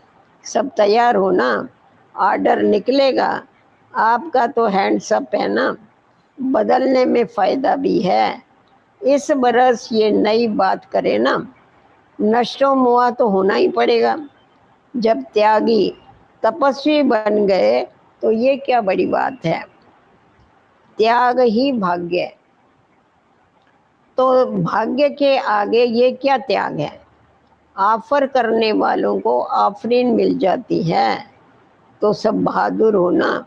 सब तैयार हो ना, ऑर्डर निकलेगा। आपका तो हैंड्स अप है ना, बदलने में फ़ायदा भी है। इस बरस ये नई बात करे ना, नष्टो मुआ तो होना ही पड़ेगा। जब त्यागी तपस्वी बन गए तो ये क्या बड़ी बात है, त्याग ही भाग्य है। तो भाग्य के आगे ये क्या त्याग है। ऑफर करने वालों को ऑफरिंग मिल जाती है, तो सब बहादुर होना।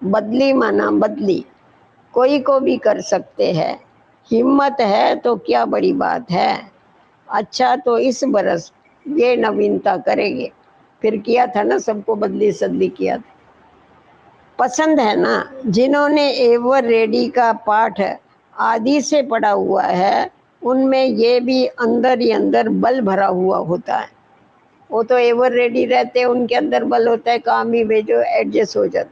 बदली माना बदली, कोई को भी कर सकते हैं, हिम्मत है तो क्या बड़ी बात है। अच्छा, तो इस बरस ये नवीनता करेंगे। फिर किया था ना, सबको बदली सदली किया था। पसंद है ना, जिन्होंने एवर रेडी का पाठ आदि से पढ़ा हुआ है, उनमें ये भी अंदर ही अंदर बल भरा हुआ होता है। वो तो एवर रेडी रहते हैं, उनके अंदर बल होता है, काम ही भेजो एडजस्ट हो जाता।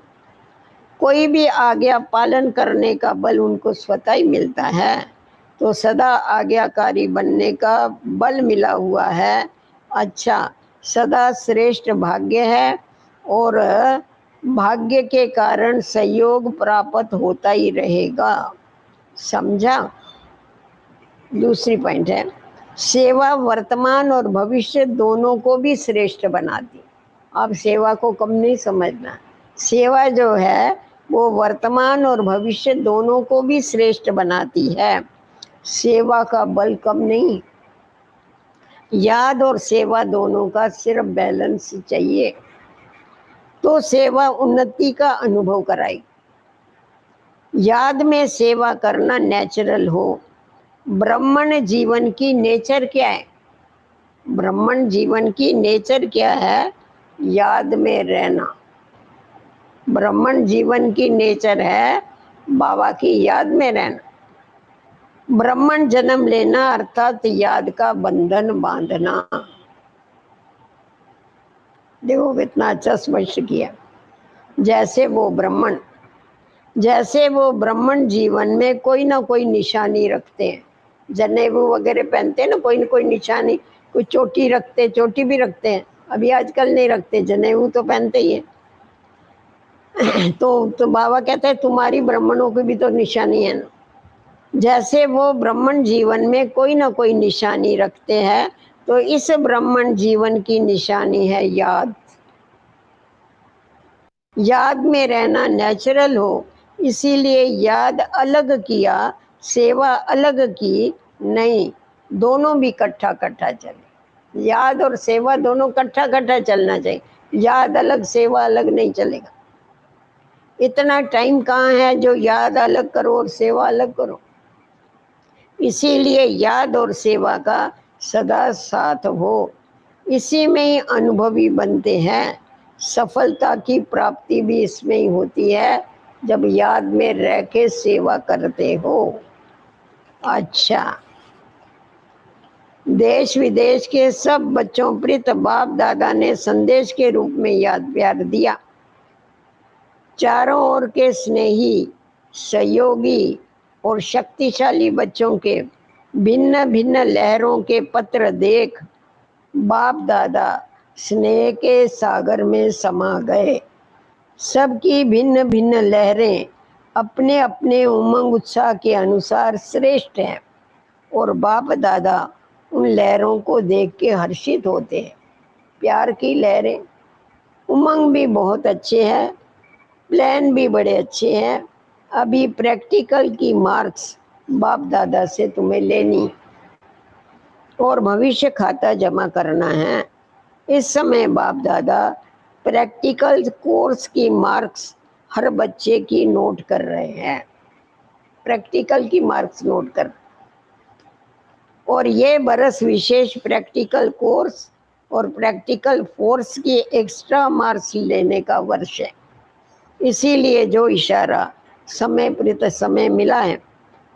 कोई भी आज्ञा पालन करने का बल उनको स्वतः ही मिलता है, तो सदा आज्ञाकारी बनने का बल मिला हुआ है। अच्छा, सदा श्रेष्ठ भाग्य है, और भाग्य के कारण सहयोग प्राप्त होता ही रहेगा। समझा। दूसरी पॉइंट है, सेवा वर्तमान और भविष्य दोनों को भी श्रेष्ठ बनाती। आप सेवा को कम नहीं समझना, सेवा जो है वो वर्तमान और भविष्य दोनों को भी श्रेष्ठ बनाती है। सेवा का बल कम नहीं, याद और सेवा दोनों का सिर्फ बैलेंस चाहिए, तो सेवा उन्नति का अनुभव कराई। याद में सेवा करना नेचुरल हो। ब्राह्मण जीवन की नेचर क्या है, ब्राह्मण जीवन की नेचर क्या है, याद में रहना। ब्राह्मण जीवन की नेचर है बाबा की याद में रहना। ब्राह्मण जन्म लेना अर्थात याद का बंधन बांधना। देखो कितना अच्छा स्पष्ट किया। जैसे वो ब्राह्मण जीवन में कोई ना कोई निशानी रखते हैं, जनेऊ वगैरह पहनते हैं ना कोई निशानी, कोई चोटी रखते, चोटी भी रखते हैं। अभी आजकल नहीं रखते, जनेऊ तो पहनते ही है। तो बाबा कहते हैं तुम्हारी ब्राह्मणों की भी तो निशानी है ना। जैसे वो ब्राह्मण जीवन में कोई ना कोई निशानी रखते हैं, तो इस ब्राह्मण जीवन की निशानी है याद। याद में रहना नेचुरल हो, इसीलिए याद अलग किया, सेवा अलग की नहीं, दोनों भी कट्ठा चले। याद और सेवा दोनों कट्ठा चलना चाहिए, याद अलग सेवा अलग नहीं चलेगा। इतना टाइम कहाँ है जो याद अलग करो और सेवा अलग करो। इसीलिए याद और सेवा का सदा साथ हो, इसी में ही अनुभवी बनते हैं। सफलता की प्राप्ति भी इसमें ही होती है, जब याद में रह के सेवा करते हो। अच्छा, देश विदेश के सब बच्चों प्रीत बाप दादा ने संदेश के रूप में याद प्यार दिया। चारों ओर के स्नेही, सहयोगी और शक्तिशाली बच्चों के भिन्न भिन्न लहरों के पत्र देख बाप दादा स्नेह के सागर में समा गए। सबकी भिन्न भिन्न लहरें अपने अपने उमंग उत्साह के अनुसार श्रेष्ठ हैं, और बाप दादा उन लहरों को देख के हर्षित होते हैं। प्यार की लहरें, उमंग भी बहुत अच्छे हैं, प्लान भी बड़े अच्छे हैं। अभी प्रैक्टिकल की मार्क्स बाप दादा से तुम्हें लेनी और भविष्य खाता जमा करना है। इस समय बाप दादा प्रैक्टिकल कोर्स की मार्क्स हर बच्चे की नोट कर रहे हैं, प्रैक्टिकल की मार्क्स नोट कर। और ये बरस विशेष प्रैक्टिकल कोर्स और प्रैक्टिकल फोर्स की एक्स्ट्रा मार्क्स लेने का वर्ष है। इसीलिए जो इशारा समय प्रति समय मिला है,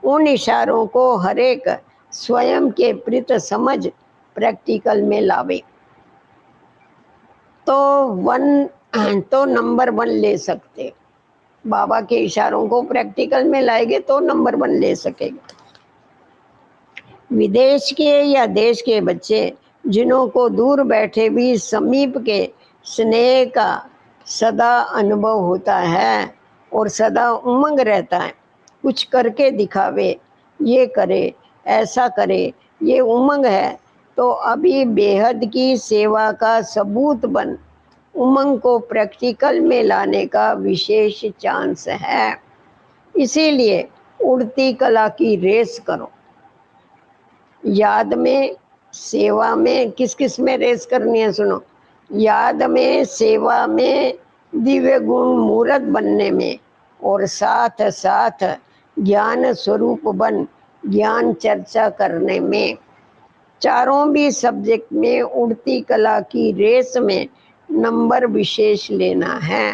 उन इशारों को हर एक स्वयं के प्रति समझ प्रैक्टिकल में लावे तो नंबर 1 ले सकते। बाबा के इशारों को प्रैक्टिकल में लाएंगे तो नंबर 1 ले सकेंगे। विदेश के या देश के बच्चे जिन्हों को दूर बैठे भी समीप के स्नेह का सदा अनुभव होता है और सदा उमंग रहता है, कुछ करके दिखावे, ये करे, ऐसा करे, ये उमंग है, तो अभी बेहद की सेवा का सबूत बन उमंग को प्रैक्टिकल में लाने का विशेष चांस है। इसीलिए उड़ती कला की रेस करो। याद में, सेवा में, किस किस में रेस करनी है सुनो। याद में, सेवा में, दिव्य गुण मूर्त बनने में, और साथ साथ ज्ञान स्वरूप बन ज्ञान चर्चा करने में। चारों भी सब्जेक्ट में उड़ती कला की रेस में नंबर विशेष लेना है।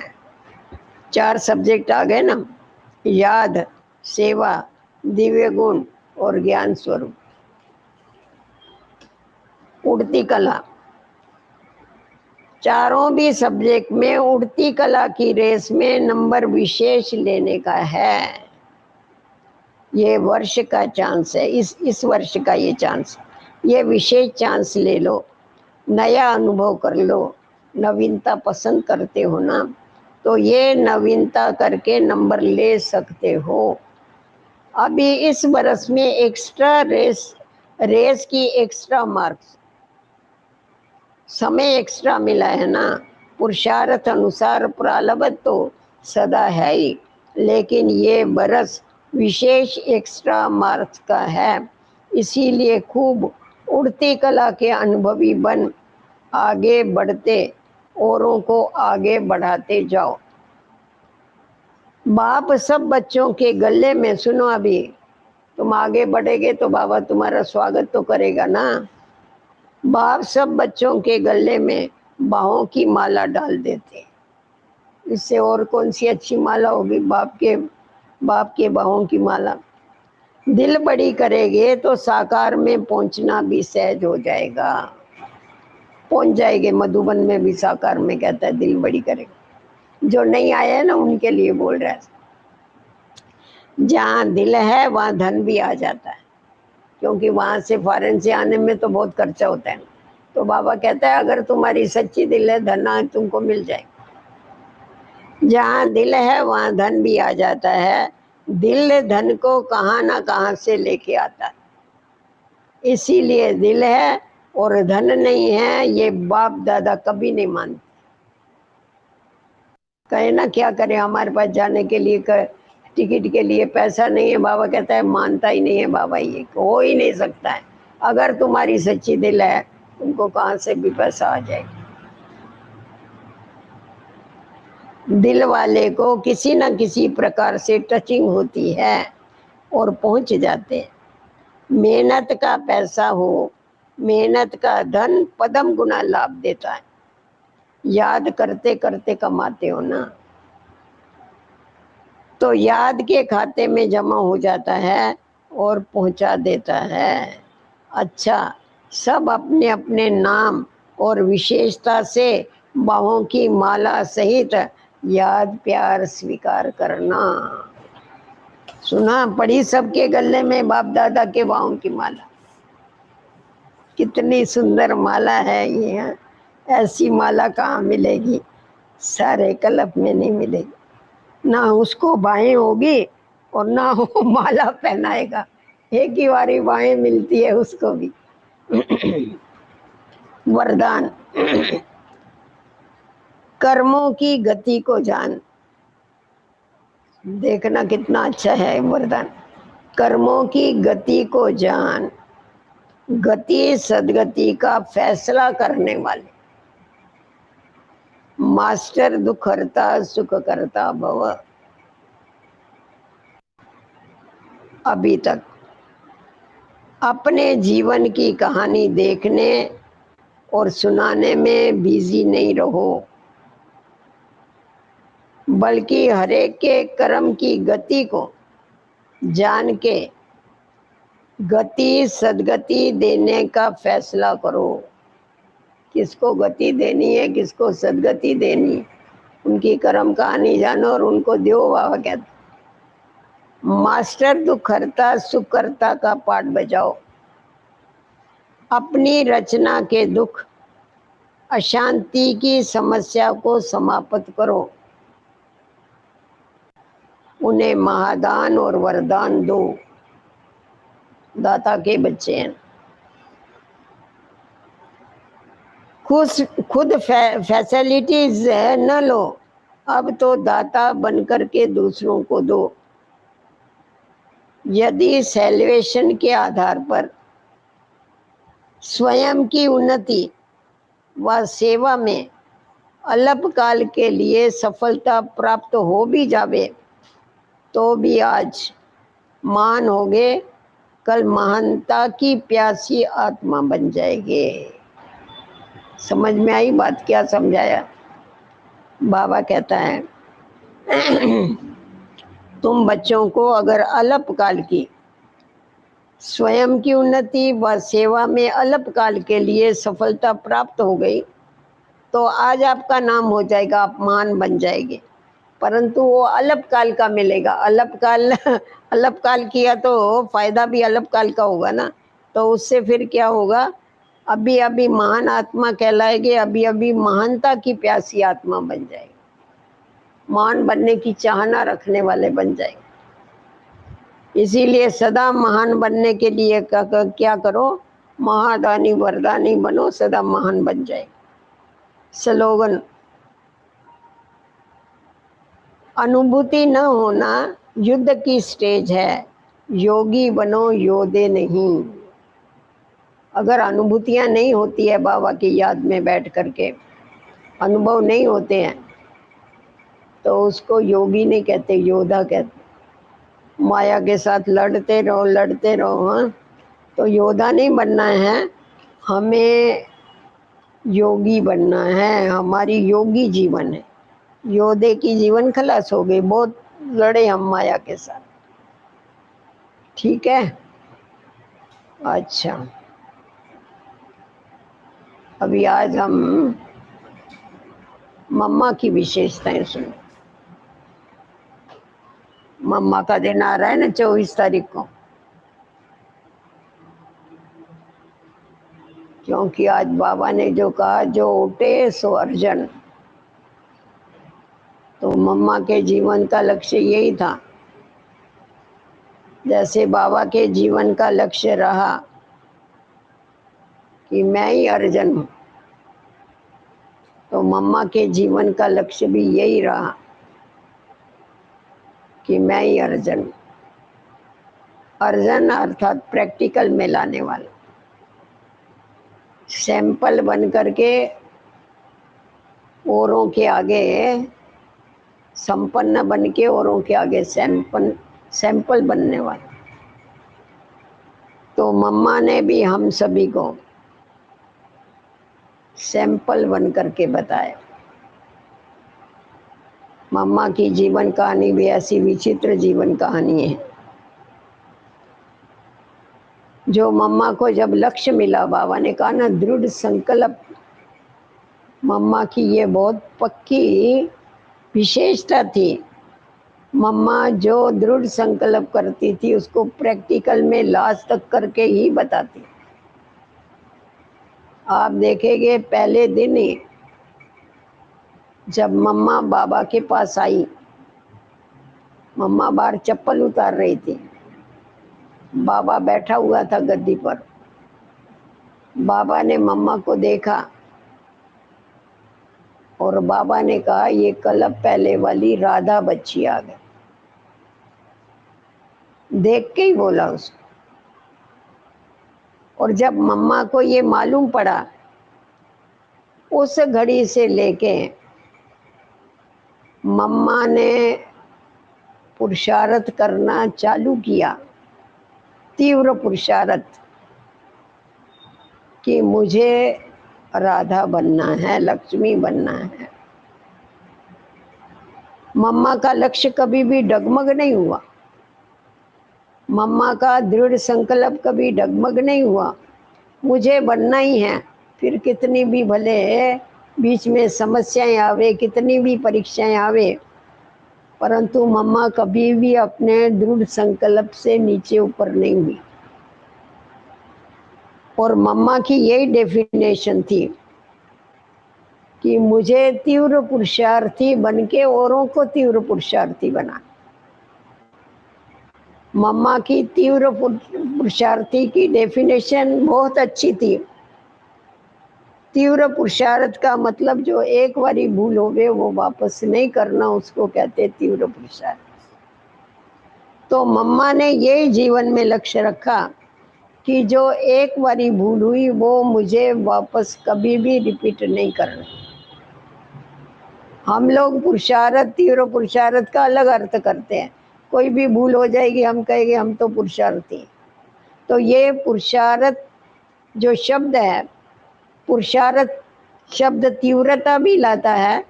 4 सब्जेक्ट आ गए ना, याद, सेवा, दिव्य गुण और ज्ञान स्वरूप। उड़ती कला, चारों भी सब्जेक्ट में उड़ती कला की रेस में नंबर विशेष लेने का है। ये वर्ष का चांस है, इस वर्ष का ये चांस, ये विशेष चांस ले लो, नया अनुभव कर लो। नवीनता पसंद करते हो ना, तो ये नवीनता करके नंबर ले सकते हो। अभी इस बरस में एक्स्ट्रा रेस की एक्स्ट्रा मार्क्स, समय एक्स्ट्रा मिला है ना। पुरुषार्थ अनुसार प्रारब्ध तो सदा है ही, लेकिन ये बरस विशेष एक्स्ट्रा मार्क्स का है। इसीलिए खूब उड़ती कला के अनुभवी बन आगे बढ़ते औरों को आगे बढ़ाते जाओ। बाप सब बच्चों के गले में, सुनो अभी, तुम आगे बढ़ेगे तो बाबा तुम्हारा स्वागत तो करेगा ना। बाप सब बच्चों के गले में बाहों की माला डाल देते। इससे और कौन सी अच्छी माला होगी, बाप के बाहों की माला। दिल बड़ी करेंगे तो साकार में पहुंचना भी सहज हो जाएगा। पहुंच जाएंगे मधुबन में भी साकार में, कहता है दिल बड़ी करेगा। जो नहीं आया है ना उनके लिए बोल रहा है। जहाँ दिल है वहाँ धन भी आ जाता है, क्योंकि वहाँ से फॉरेन से आने में तो बहुत खर्चा होता है। तो बाबा कहता है अगर तुम्हारी सच्ची दिल है, धन तुमको मिल जाएगा। जहाँ दिल है वहाँ धन भी आ जाता है। दिल धन को कहाँ ना कहाँ से लेके आता है। इसीलिए दिल है और धन नहीं है, ये बाप दादा कभी नहीं मानते। कहे ना क्या करें, हमारे पास जाने के लिए टिकट के लिए पैसा नहीं है। बाबा कहता है मानता ही नहीं है बाबा, ये हो ही नहीं सकता है। अगर तुम्हारी सच्ची दिल है, तुमको कहाँ से भी पैसा आ जाएगा। दिल वाले को किसी न किसी प्रकार से टचिंग होती है और पहुंच जाते हैं। मेहनत का पैसा हो, मेहनत का धन पदम गुना लाभ देता है। याद करते करते कमाते हो ना, तो याद के खाते में जमा हो जाता है और पहुंचा देता है। अच्छा, सब अपने अपने नाम और विशेषता से बाहों की माला सहित याद प्यार स्वीकार करना। सुना, पड़ी सबके गले में बाप दादा के बाहों की माला। कितनी सुंदर माला है ये। ऐसी माला कहाँ मिलेगी, सारे कल्प में नहीं मिलेगी। ना उसको बाहें होगी और ना वो माला पहनाएगा। एक ही बारी बाहें मिलती है उसको भी। वरदान, कर्मों की गति को जान। देखना कितना अच्छा है वरदान। कर्मों की गति को जान, गति सदगति का फैसला करने वाले। मास्टर दुख हरता सुख करता भव। अभी तक अपने जीवन की कहानी देखने और सुनाने में बिजी नहीं रहो, बल्कि हरेक के कर्म की गति को जान के गति सदगति देने का फैसला करो। किसको गति देनी है, किसको सदगति देनी है, उनकी कर्म कहानी जानो और उनको दो। बाबा कहते मास्टर दुख हरता सुख करता का पाठ बजाओ। अपनी रचना के दुख अशांति की समस्या को समाप्त करो। उन्हें महादान और वरदान दो। दाता के बच्चे हैं। खुद फैसिलिटीज न लो, अब तो दाता बनकर के दूसरों को दो। यदि सेल्वेशन के आधार पर स्वयं की उन्नति व सेवा में अल्पकाल के लिए सफलता प्राप्त हो भी जावे, तो भी आज महान होगे, कल महानता की प्यासी आत्मा बन जाएंगे। समझ में आई बात? क्या समझाया? बाबा कहता है तुम बच्चों को अगर अल्पकाल की स्वयं की उन्नति व सेवा में अल्पकाल के लिए सफलता प्राप्त हो गई, तो आज आपका नाम हो जाएगा, आप महान बन जाएंगे। परंतु वो अल्पकाल का मिलेगा। अल्पकाल किया तो फायदा भी अल्पकाल का होगा ना। तो उससे फिर क्या होगा, अभी अभी महान आत्मा कहलाएंगे, अभी अभी महानता की प्यासी आत्मा बन जाएगी, महान बनने की चाहना रखने वाले बन जाएंगे। इसीलिए सदा महान बनने के लिए क्या करो, महादानी वरदानी बनो, सदा महान बन जाए। स्लोगन, अनुभूति न होना युद्ध की स्टेज है, योगी बनो योद्धे नहीं। अगर अनुभूतियां नहीं होती है, बाबा की याद में बैठ करके अनुभव नहीं होते हैं, तो उसको योगी नहीं कहते, योद्धा कहते। माया के साथ लड़ते रहो, हाँ, तो योद्धा नहीं बनना है, हमें योगी बनना है। हमारी योगी जीवन है। योद्धे की जीवन खलास हो गई, बहुत लड़े हम माया के साथ। ठीक है, अच्छा, अभी आज हम मम्मा की विशेषताएं सुने। मम्मा का दिन आ रहा है ना 24 तारीख को, क्योंकि आज बाबा ने जो कहा, जो उठे सो अर्जन। तो मम्मा के जीवन का लक्ष्य यही था। जैसे बाबा के जीवन का लक्ष्य रहा कि मैं ही अर्जन हूँ, तो मम्मा के जीवन का लक्ष्य भी यही रहा कि मैं ही अर्जन हूँ। अर्जन अर्थात प्रैक्टिकल में लाने वाला, सैंपल बन करके औरों के आगे, संपन्न बन के औरों के आगे सैंपल बनने वाला। तो मम्मा ने भी हम सभी को सैंपल बन करके बताया। मम्मा की जीवन कहानी भी ऐसी विचित्र जीवन कहानी है। जो मम्मा को जब लक्ष्य मिला, बाबा ने कहा ना, दृढ़ संकल्प, मम्मा की ये बहुत पक्की विशेषता थी। मम्मा जो दृढ़ संकल्प करती थी, उसको प्रैक्टिकल में लास्ट तक करके ही बताती। आप देखेंगे पहले दिन ही जब मम्मा बाबा के पास आई, मम्मा बाहर चप्पल उतार रही थी, बाबा बैठा हुआ था गद्दी पर। बाबा ने मम्मा को देखा और बाबा ने कहा, ये कल्प पहले वाली राधा बच्ची आ गई। देख के ही बोला उसको। और जब मम्मा को ये मालूम पड़ा, उस घड़ी से लेके मम्मा ने पुरुषार्थ करना चालू किया, तीव्र पुरुषार्थ, कि मुझे राधा बनना है, लक्ष्मी बनना है। मम्मा का लक्ष्य कभी भी डगमग नहीं हुआ। मम्मा का दृढ़ संकल्प कभी डगमग नहीं हुआ, मुझे बनना ही है। फिर कितनी भी भले बीच में समस्याएं आवे, कितनी भी परीक्षाएं आवे, परंतु मम्मा कभी भी अपने दृढ़ संकल्प से नीचे ऊपर नहीं हुई। और मम्मा की यही डेफिनेशन थी कि मुझे तीव्र पुरुषार्थी बनके औरों को तीव्र पुरुषार्थी बना। मम्मा की तीव्र पुरुषार्थी की डेफिनेशन बहुत अच्छी थी। तीव्र पुरुषार्थ का मतलब जो एक बारी भूल होवे वो वापस नहीं करना, उसको कहते तीव्र पुरुषार्थ। तो मम्मा ने यही जीवन में लक्ष्य रखा कि जो एक बारी भूल हुई वो मुझे वापस कभी भी रिपीट नहीं करना। हम लोग पुरुषार्थ, तीव्र पुरुषार्थ का अलग अर्थ करते हैं। कोई भी भूल हो जाएगी हम कहेंगे हम तो पुरुषार्थी। तो ये पुरुषार्थ जो शब्द है, पुरुषार्थ शब्द तीव्रता भी लाता है,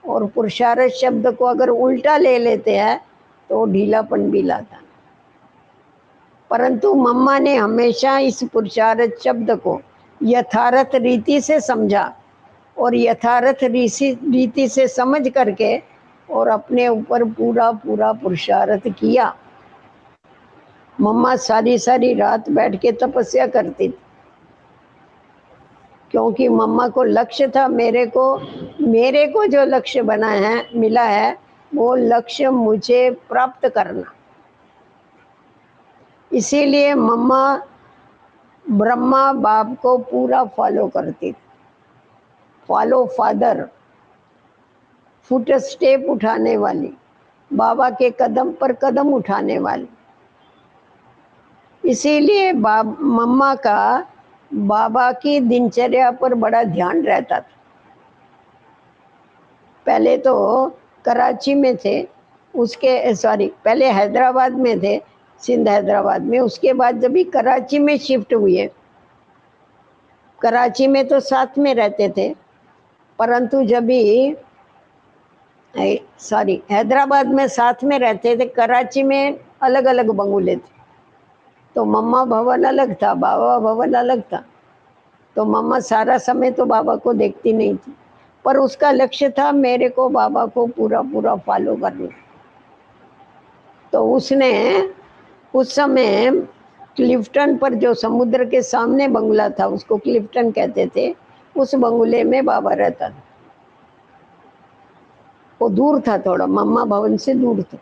और पुरुषार्थ शब्द को अगर उल्टा ले लेते हैं तो ढीलापन भी लाता है। परंतु मम्मा ने हमेशा इस पुरुषार्थ शब्द को यथार्थ रीति से समझा, और यथार्थ रीति से समझ करके और अपने ऊपर पूरा पूरा पुरुषार्थ किया। मम्मा सारी सारी रात बैठ के तपस्या करती थी, क्योंकि मम्मा को लक्ष्य था, मेरे को जो लक्ष्य बना है, मिला है, वो लक्ष्य मुझे प्राप्त करना। इसीलिए मम्मा ब्रह्मा बाप को पूरा फॉलो करती थी। फॉलो फादर, फुट स्टेप उठाने वाली, बाबा के कदम पर कदम उठाने वाली। इसीलिए मम्मा का बाबा की दिनचर्या पर बड़ा ध्यान रहता था। पहले तो कराची में थे, पहले हैदराबाद में थे, सिंध हैदराबाद में। उसके बाद जब भी कराची में शिफ्ट हुए, कराची में तो साथ में रहते थे, परंतु जब भी हैदराबाद में साथ में रहते थे, कराची में अलग अलग बंगले थे। तो मम्मा भवन अलग था, बाबा भवन अलग था। तो मम्मा सारा समय तो बाबा को देखती नहीं थी, पर उसका लक्ष्य था मेरे को बाबा को पूरा पूरा फॉलो करना। तो उसने उस समय क्लिफ्टन पर, जो समुद्र के सामने बंगला था उसको क्लिफ्टन कहते थे, उस बंगले में बाबा रहता था। वो दूर था, थोड़ा मम्मा भवन से दूर था।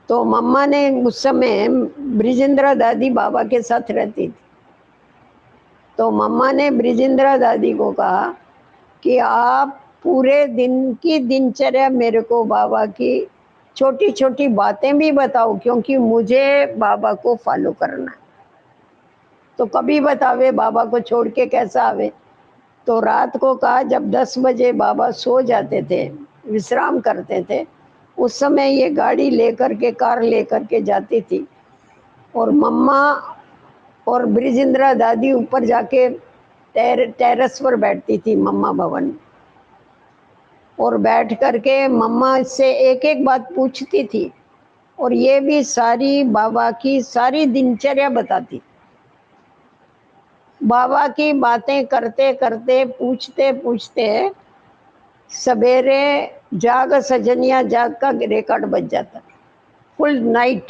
तो मम्मा ने उस समय ब्रिजेंद्रा दादी बाबा के साथ रहती थी। तो मम्मा ने ब्रिजेंद्रा दादी को कहा कि आप पूरे दिन की दिनचर्या मेरे को बाबा की छोटी छोटी बातें भी बताओ, क्योंकि मुझे बाबा को फॉलो करना है। तो कभी बतावे, बाबा को छोड़ के कैसा आवे। तो रात को कहा, जब 10 बजे बाबा सो जाते थे, विश्राम करते थे, उस समय ये गाड़ी लेकर के, कार लेकर के जाती थी, और मम्मा और ब्रिजेंद्रा दादी ऊपर जाके टेरेस पर बैठती थी मम्मा भवन, और बैठ करके मम्मा से एक एक बात पूछती थी, और ये भी सारी बाबा की सारी दिनचर्या बताती। बाबा की बातें करते करते, पूछते पूछते सवेरे जाग सजनिया जाग का रिकॉर्ड बज जाता, फुल नाइट।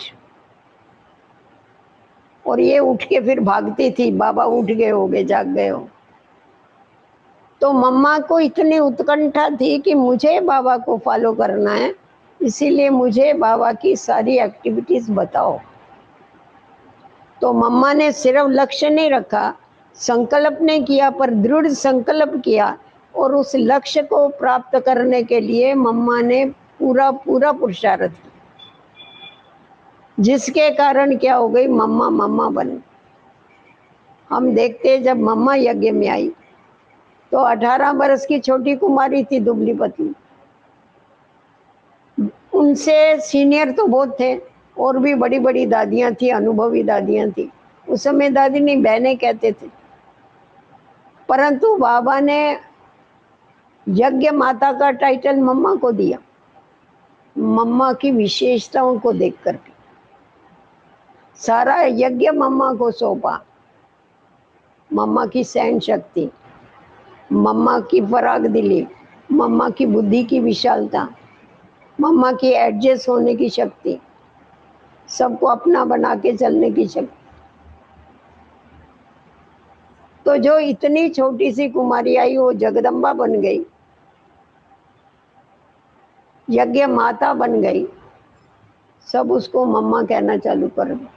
और ये उठ के फिर भागती थी, बाबा उठ गए होगे, जाग गए हो। तो मम्मा को इतनी उत्कंठा थी कि मुझे बाबा को फॉलो करना है, इसीलिए मुझे बाबा की सारी एक्टिविटीज बताओ। तो मम्मा ने सिर्फ लक्ष्य नहीं रखा, संकल्प नहीं किया, पर दृढ़ संकल्प किया, और उस लक्ष्य को प्राप्त करने के लिए मम्मा ने पूरा पूरा पुरुषार्थ किया, जिसके कारण क्या हो गई, मम्मा मम्मा बन। हम देखते जब मम्मा यज्ञ में आई तो 18 बरस की छोटी कुमारी थी, दुबली पतली। उनसे सीनियर तो बहुत थे, और भी बड़ी बड़ी दादियां थी, अनुभवी दादियां थी। उस समय दादी नहीं, बहनें कहते थे। परंतु बाबा ने यज्ञ माता का टाइटल मम्मा को दिया, मम्मा की विशेषताओं को देख करके। सारा यज्ञ मम्मा को सौंपा। मम्मा की सहन शक्ति, मम्मा की फराग दिली, मम्मा की बुद्धि की विशालता, मम्मा की एडजस्ट होने की शक्ति, सबको अपना बना के चलने की शक्ति। तो जो इतनी छोटी सी कुमारी आई वो जगदम्बा बन गई, यज्ञ माता बन गई। सब उसको मम्मा कहना चालू कर दिया।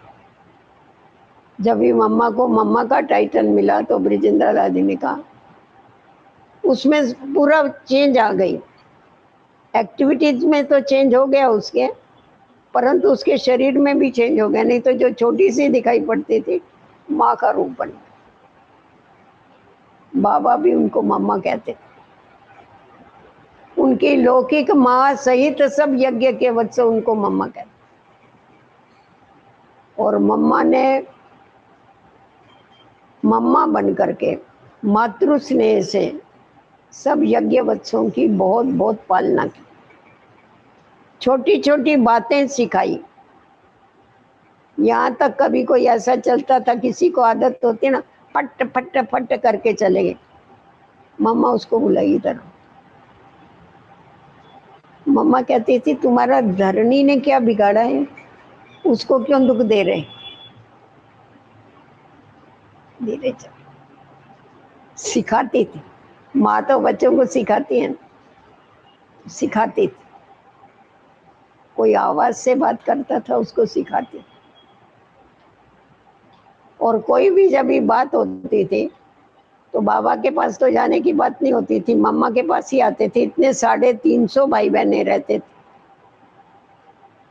जब भी मम्मा को मम्मा का टाइटल मिला तो ब्रिजेंद्र दादी ने कहा, उसमें पूरा चेंज आ गई। एक्टिविटीज में तो चेंज हो गया उसके, परंतु उसके शरीर में भी चेंज हो गया। नहीं तो जो छोटी सी दिखाई पड़ती थी, माँ का रूप बन गया। बाबा भी उनको मम्मा कहते थे। उनकी लौकिक माँ सहित सब यज्ञ के वत्स उनको मम्मा कहते। और मम्मा ने मम्मा बन करके मातृ स्नेह से सब यज्ञ वत्सों की बहुत बहुत पालना की, छोटी छोटी बातें सिखाई। यहाँ तक कभी कोई ऐसा चलता था, किसी को आदत होती ना, फट फट फट करके चले गए, मम्मा उसको बुलाई इधर। मम्मा कहती थी, तुम्हारा धरणी ने क्या बिगाड़ा है, उसको क्यों दुख दे रहे, धीरे चल। सिखाती थी माँ, तो बच्चों को सिखाती है, सिखाती थी। कोई आवाज से बात करता था उसको सिखाती थी। और कोई भी जब भी बात होती थी तो बाबा के पास तो जाने की बात नहीं होती थी, मम्मा के पास ही आते थे। इतने 350 भाई बहने रहते थे।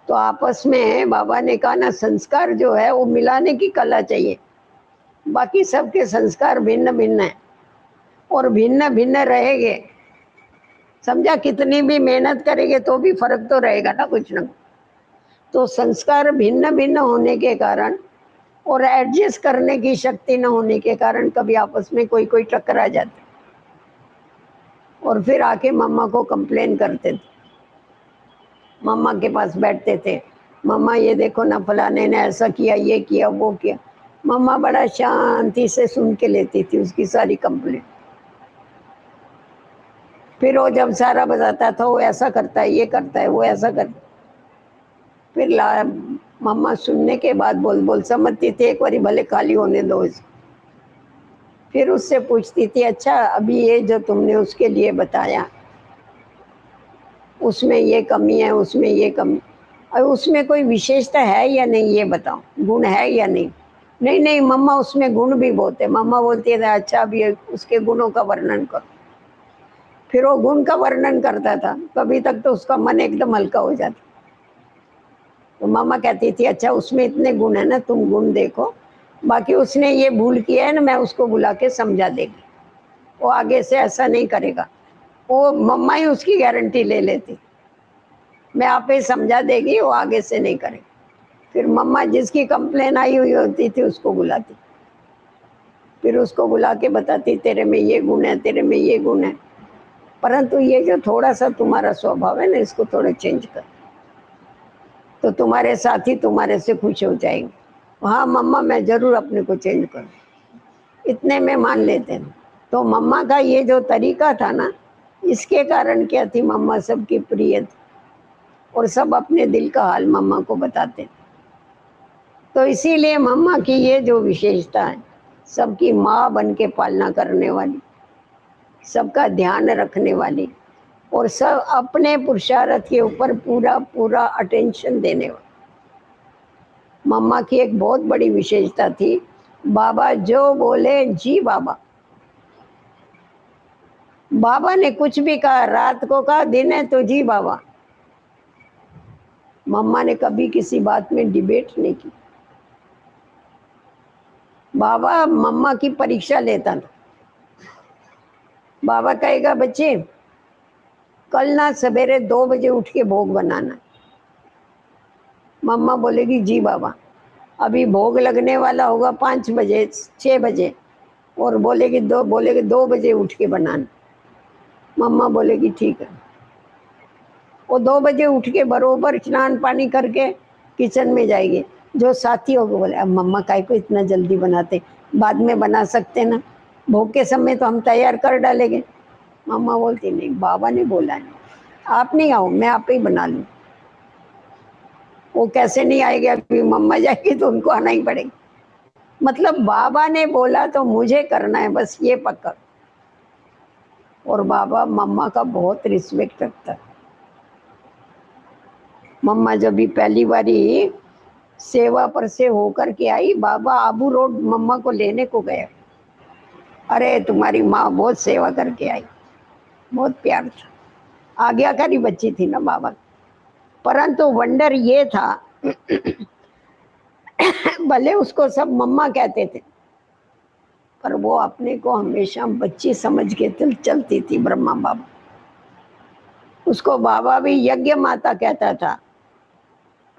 तो आपस में बाबा ने कहा ना, संस्कार जो है वो मिलाने की कला चाहिए। बाकी सबके संस्कार भिन्न भिन्न है और भिन्न भिन्न रहेंगे। समझा, कितनी भी मेहनत करेंगे तो भी फर्क तो रहेगा ना, कुछ ना कुछ। तो संस्कार भिन्न भिन्न होने के कारण और एडजस्ट करने की शक्ति न होने के कारण कभी आपस में कोई कोई टकरा जाते और फिर आके मम्मा को कंप्लेन करते थे। मम्मा के पास बैठते थे, मम्मा ये देखो ना, फलाने ने ऐसा किया, ये किया, वो किया। मम्मा बड़ा शांति से सुन के लेती थी उसकी सारी कंप्लेन। फिर वो जब सारा बताता था, वो ऐसा करता है, ये करता है, वो ऐसा करता है। फिर मम्मा सुनने के बाद बोल समझती थी, एक बारी भले खाली होने दो इसको। फिर उससे पूछती थी, अच्छा अभी ये जो तुमने उसके लिए बताया, उसमें ये कमी है, उसमें ये कमी, और उसमें कोई विशेषता है या नहीं, ये बताओ, गुण है या नहीं। नहीं नहीं मम्मा, उसमें गुण भी बहुत है। मम्मा बोलती है, अच्छा अभी उसके गुणों का वर्णन करो। फिर वो गुण का वर्णन करता था, कभी तक तो उसका मन एकदम हल्का हो जाता। तो मम्मा कहती थी, अच्छा उसमें इतने गुण है ना, तुम गुण देखो, बाकी उसने ये भूल किया है ना, मैं उसको बुला के समझा देगी, वो आगे से ऐसा नहीं करेगा। वो मम्मा ही उसकी गारंटी ले लेती, मैं आप ही समझा देगी, वो आगे से नहीं करेगी। फिर मम्मा जिसकी कंप्लेन आई हुई होती थी उसको बुलाती, फिर उसको बुला के बताती, तेरे में ये गुण है, तेरे में ये गुण है, परंतु ये जो थोड़ा सा तुम्हारा स्वभाव है ना, इसको थोड़ा चेंज कर, तो तुम्हारे साथी तुम्हारे से खुश हो जाएंगे। हाँ मम्मा, मैं जरूर अपने को चेंज करूँ, इतने में मान लेते हैं। तो मम्मा का ये जो तरीका था ना, इसके कारण क्या थी, मम्मा सबकी प्रिय थी और सब अपने दिल का हाल मम्मा को बताते। तो इसीलिए मम्मा की ये जो विशेषता है, सबकी माँ बन के पालना करने वाली, सबका ध्यान रखने वाली और सब अपने पुरुषार्थ के ऊपर पूरा पूरा अटेंशन देने वाली, मम्मा की एक बहुत बड़ी विशेषता थी। बाबा जो बोले, जी बाबा। बाबा ने कुछ भी कहा, रात को कहा, दिन है तो जी बाबा। मम्मा ने कभी किसी बात में डिबेट नहीं की। बाबा मम्मा की परीक्षा लेता था। बाबा कहेगा, बच्चे कल ना सवेरे 2 बजे उठ के भोग बनाना। मम्मा बोलेगी, जी बाबा। अभी भोग लगने वाला होगा 5 बजे 6 बजे, और बोलेगी 2 बजे उठ के बनाना। मम्मा बोलेगी ठीक है। वो 2 बजे उठ के बरोबर स्नान पानी करके किचन में जाएगी। जो साथी होगा बोले अब मम्मा काय को इतना जल्दी बनाते, बाद में बना सकते ना, भोग के समय तो हम तैयार कर डालेंगे। मम्मा बोलती नहीं, बाबा ने बोला नहीं, आप नहीं आओ, मैं आप ही बना लूँ। वो कैसे नहीं आएगी, अभी मम्मा जाएगी तो उनको आना ही पड़ेगा। मतलब बाबा ने बोला तो मुझे करना है, बस ये पक्का। और बाबा मम्मा का बहुत रिस्पेक्ट रखता है। मम्मा जब भी पहली बारी सेवा पर से होकर के आई, बाबा आबू रोड मम्मा को लेने को गया। अरे तुम्हारी माँ बहुत सेवा करके आई, बहुत प्यार था, आज्ञाकारी बच्ची थी ना बाबा। परंतु वंडर ये था भले उसको सब मम्मा कहते थे, पर वो अपने को हमेशा बच्ची समझ के चलती थी। ब्रह्मा बाबा, उसको बाबा भी यज्ञ माता कहता था,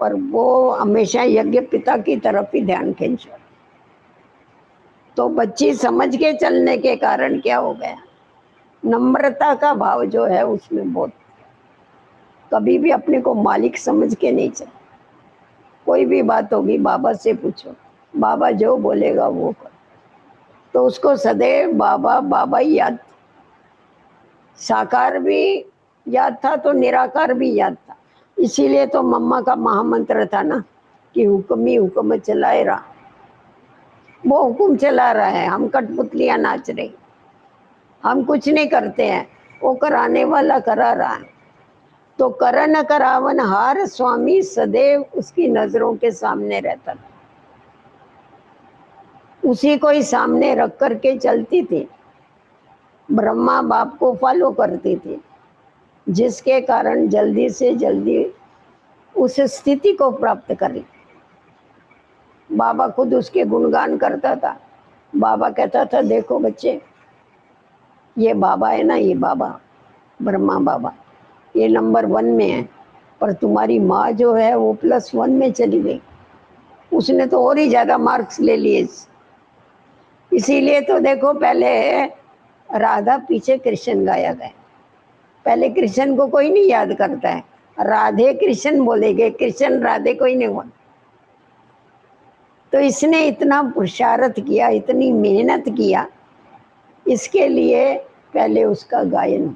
पर वो हमेशा यज्ञ पिता की तरफ ही ध्यान खींचा। तो बच्ची समझ के चलने के कारण क्या हो गया, नम्रता का भाव जो है उसमें बहुत, कभी भी अपने को मालिक समझ के नहीं चल। कोई भी बात होगी बाबा से पूछो, बाबा जो बोलेगा वो कर। तो उसको सदैव बाबा बाबा ही याद, साकार भी याद था तो निराकार भी याद था। इसीलिए तो मम्मा का महामंत्र था ना कि हुक्म ही हुक्म चलाए रहा। वो हुक्म चला रहा है, हम कठपुतलियां नाच रही, हम कुछ नहीं करते हैं, वो कराने वाला करा रहा है। तो करन करावन हार स्वामी सदैव उसकी नजरों के सामने रहता था, उसी को ही सामने रख करके चलती थी। ब्रह्मा बाप को फॉलो करती थी, जिसके कारण जल्दी से जल्दी उस स्थिति को प्राप्त करी। बाबा खुद उसके गुणगान करता था। बाबा कहता था देखो बच्चे, ये बाबा है ना, ये बाबा ब्रह्मा बाबा, ये नंबर 1 में है, पर तुम्हारी माँ जो है वो +1 में चली गई, उसने तो और ही ज्यादा मार्क्स ले लिए। इसीलिए तो देखो पहले राधा पीछे कृष्ण गाया गया। पहले कृष्ण को कोई नहीं याद करता है, राधे कृष्ण बोलेंगे, कृष्ण राधे कोई नहीं बोल। तो इसने इतना पुरुषार्थ किया, इतनी मेहनत किया, इसके लिए पहले उसका गायन।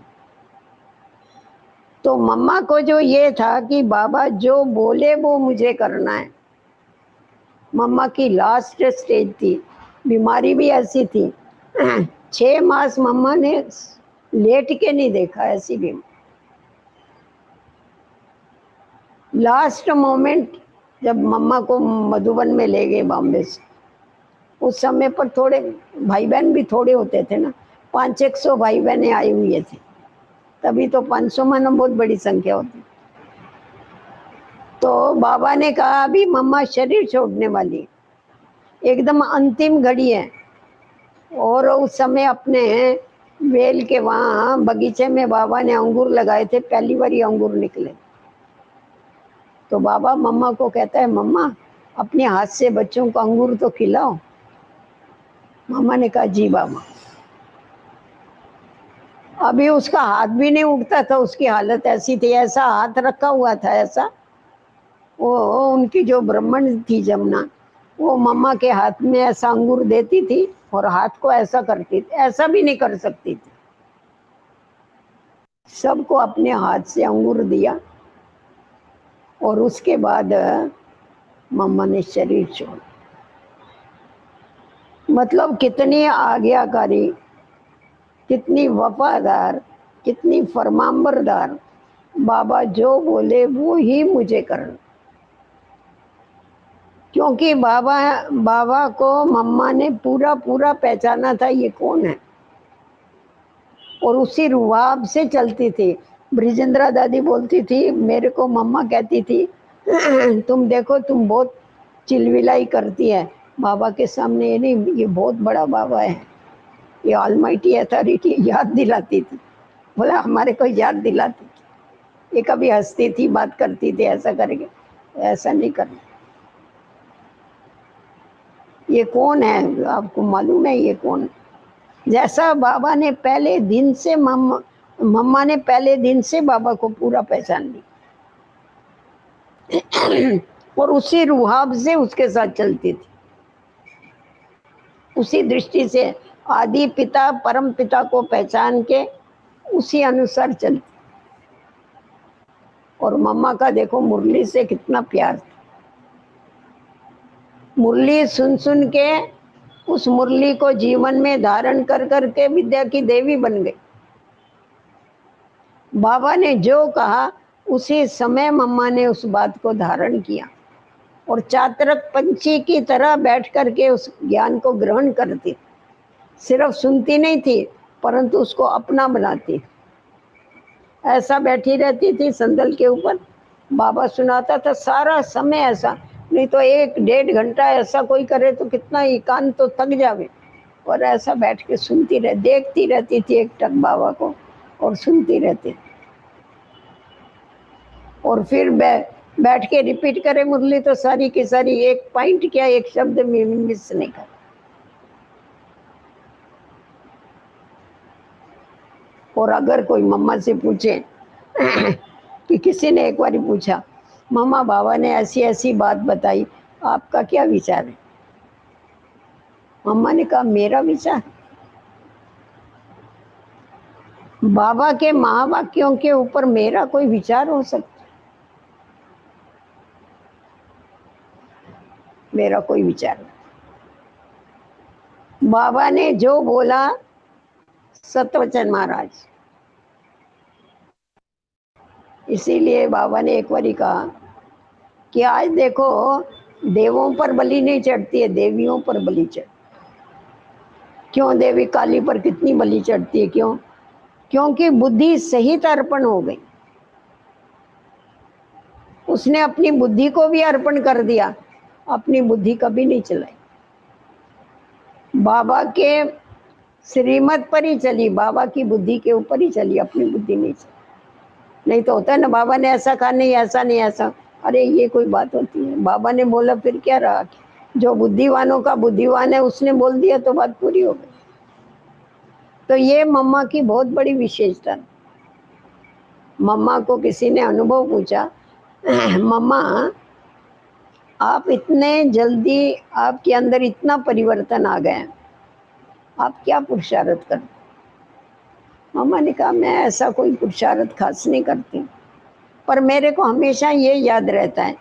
तो मम्मा को जो ये था कि बाबा जो बोले वो मुझे करना है। मम्मा की लास्ट स्टेज थी, बीमारी भी ऐसी थी 6 मास मम्मा ने लेट के नहीं देखा, ऐसी भी। लास्ट मोमेंट जब मम्मा को मधुबन में ले गए बॉम्बे से, उस समय पर थोड़े भाई बहन भी थोड़े होते थे ना, 500-100 भाई बहनें आई हुई थे, तभी तो 500 मानो बहुत बड़ी संख्या होती। तो बाबा ने कहा अभी मम्मा शरीर छोड़ने वाली, एकदम अंतिम घड़ी है। और उस समय अपने वेल के वहाँ बगीचे में बाबा ने अंगूर लगाए थे, पहली बार अंगूर निकले। तो बाबा मम्मा को कहता है मम्मा अपने हाथ से बच्चों को अंगूर तो खिलाओ। मम्मा ने कहा जी बाबा। अभी उसका हाथ भी नहीं उठता था, उसकी हालत ऐसी थी, ऐसा हाथ रखा हुआ था ऐसा। वो उनकी जो ब्राह्मण थी जमुना, वो मम्मा के हाथ में ऐसा अंगूर देती थी और हाथ को ऐसा करती थी, ऐसा भी नहीं कर सकती थी। सबको अपने हाथ से अंगूर दिया और उसके बाद मम्मा ने शरीर छोड़ा। मतलब कितनी आज्ञाकारी, कितनी वफादार, कितनी फरमाबरदार। बाबा जो बोले वो ही मुझे करना, क्योंकि बाबा को मम्मा ने पूरा पूरा पहचाना था ये कौन है, और उसी रुआब से चलती थी। ब्रिजेंद्रा दादी बोलती थी, मेरे को मम्मा कहती थी तुम देखो तुम बहुत चिलविलाई करती है, बाबा के सामने ये नहीं, ये बहुत बड़ा बाबा है, ये ऑलमाइटी अथॉरिटी, याद दिलाती थी। बोला हमारे को याद दिलाती थी, ये कभी हंसती थी, बात करती थी ऐसा करके, ऐसा नहीं करना। ये कौन है आपको मालूम है ये कौन है? जैसा बाबा ने पहले दिन से मम्मा ने पहले दिन से बाबा को पूरा पहचान लिया। और उसी रुहाब से उसके साथ चलती थी। उसी दृष्टि से आदि पिता परम पिता को पहचान के उसी अनुसार चलती। और मम्मा का देखो मुरली से कितना प्यार था। मुरली सुन सुन के उस मुरली को जीवन में धारण कर करके विद्या की देवी बन गई। बाबा ने जो कहा उसी समय मम्मा ने उस बात को धारण किया और चातरक पंछी की तरह बैठ करके उस ज्ञान को ग्रहण करती। सिर्फ सुनती नहीं थी परंतु उसको अपना बनाती। ऐसा बैठी रहती थी संदल के ऊपर, बाबा सुनाता था सारा समय ऐसा, नहीं तो 1-1.5 घंटा ऐसा कोई करे तो कितना एकांत तो थक जावे। और ऐसा बैठ के सुनती रह, देखती रहती थी एक टक बाबा को और सुनती रहती। और फिर बैठ के रिपीट करे मुरली तो सारी की सारी, एक पॉइंट क्या एक शब्द मिस नहीं कर। और अगर कोई मम्मा से पूछे कि किसी ने एक बार पूछा, मम्मा बाबा ने ऐसी ऐसी बात बताई, आपका क्या विचार है? मम्मा ने कहा मेरा विचार, बाबा के महावाक्यों के ऊपर मेरा कोई विचार हो सकता? मेरा कोई विचार नहीं। बाबा ने जो बोला सतवचन महाराज, इसीलिए बाबा ने एक बारी कहा कि आज देखो देवों पर बलि नहीं चढ़ती है, देवियों पर बलि चढ़ती। क्यों? देवी काली पर कितनी बलि चढ़ती है, क्यों? क्योंकि बुद्धि सहित अर्पण हो गई। उसने अपनी बुद्धि को भी अर्पण कर दिया, अपनी बुद्धि कभी नहीं चलाई, बाबा के श्रीमत पर ही चली, बाबा की बुद्धि के ऊपर ही चली, अपनी बुद्धि नहीं चली। नहीं तो होता है ना, बाबा ने ऐसा कहा, नहीं ऐसा नहीं ऐसा, अरे ये कोई बात होती है? बाबा ने बोला फिर क्या रहा, जो बुद्धिवानों का बुद्धिवान है उसने बोल दिया तो बात पूरी हो गई। तो ये मम्मा की बहुत बड़ी विशेषता। मम्मा को किसी ने अनुभव पूछा, मम्मा आप इतने जल्दी, आपके अंदर इतना परिवर्तन आ गया, आप क्या पुरुषार्थ करते? मम्मा ने कहा मैं ऐसा कोई पुरुषार्थ खास नहीं करती, पर मेरे को हमेशा ये याद रहता है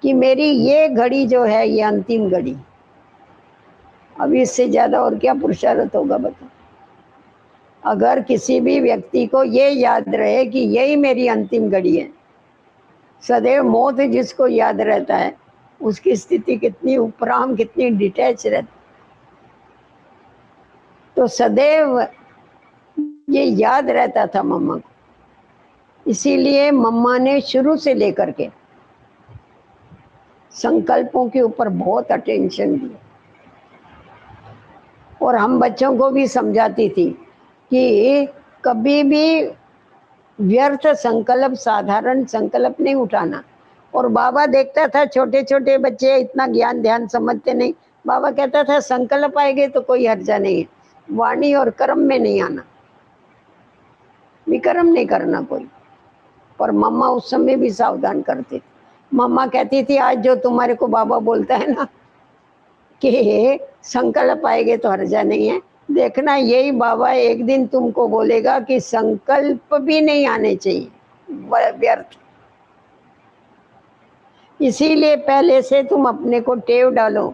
कि मेरी ये घड़ी जो है ये अंतिम घड़ी। अब इससे ज़्यादा और क्या पुरुषार्थ होगा बताओ? अगर किसी भी व्यक्ति को ये याद रहे कि यही मेरी अंतिम घड़ी है, सदैव मौत जिसको याद रहता है उसकी स्थिति कितनी उपराम, कितनी डिटैच रहती। तो सदैव ये याद रहता था मम्मा को, इसीलिए मम्मा ने शुरू से लेकर के संकल्पों के ऊपर बहुत अटेंशन दिया। और हम बच्चों को भी समझाती थी कि कभी भी व्यर्थ संकल्प, साधारण संकल्प नहीं उठाना। और बाबा देखता था छोटे छोटे बच्चे इतना ज्ञान ध्यान समझते नहीं, बाबा कहता था संकल्प आएंगे तो कोई हर्जा नहीं है, वाणी और कर्म में नहीं आना, विकर्म नहीं करना कोई। पर मम्मा उस समय भी सावधान करती थी। मम्मा कहती थी आज जो तुम्हारे को बाबा बोलता है ना कि संकल्प आएंगे तो हर्जा नहीं है, देखना यही बाबा एक दिन तुमको बोलेगा कि संकल्प भी नहीं आने चाहिए, व्यर्थ। इसीलिए पहले से तुम अपने को टेव डालो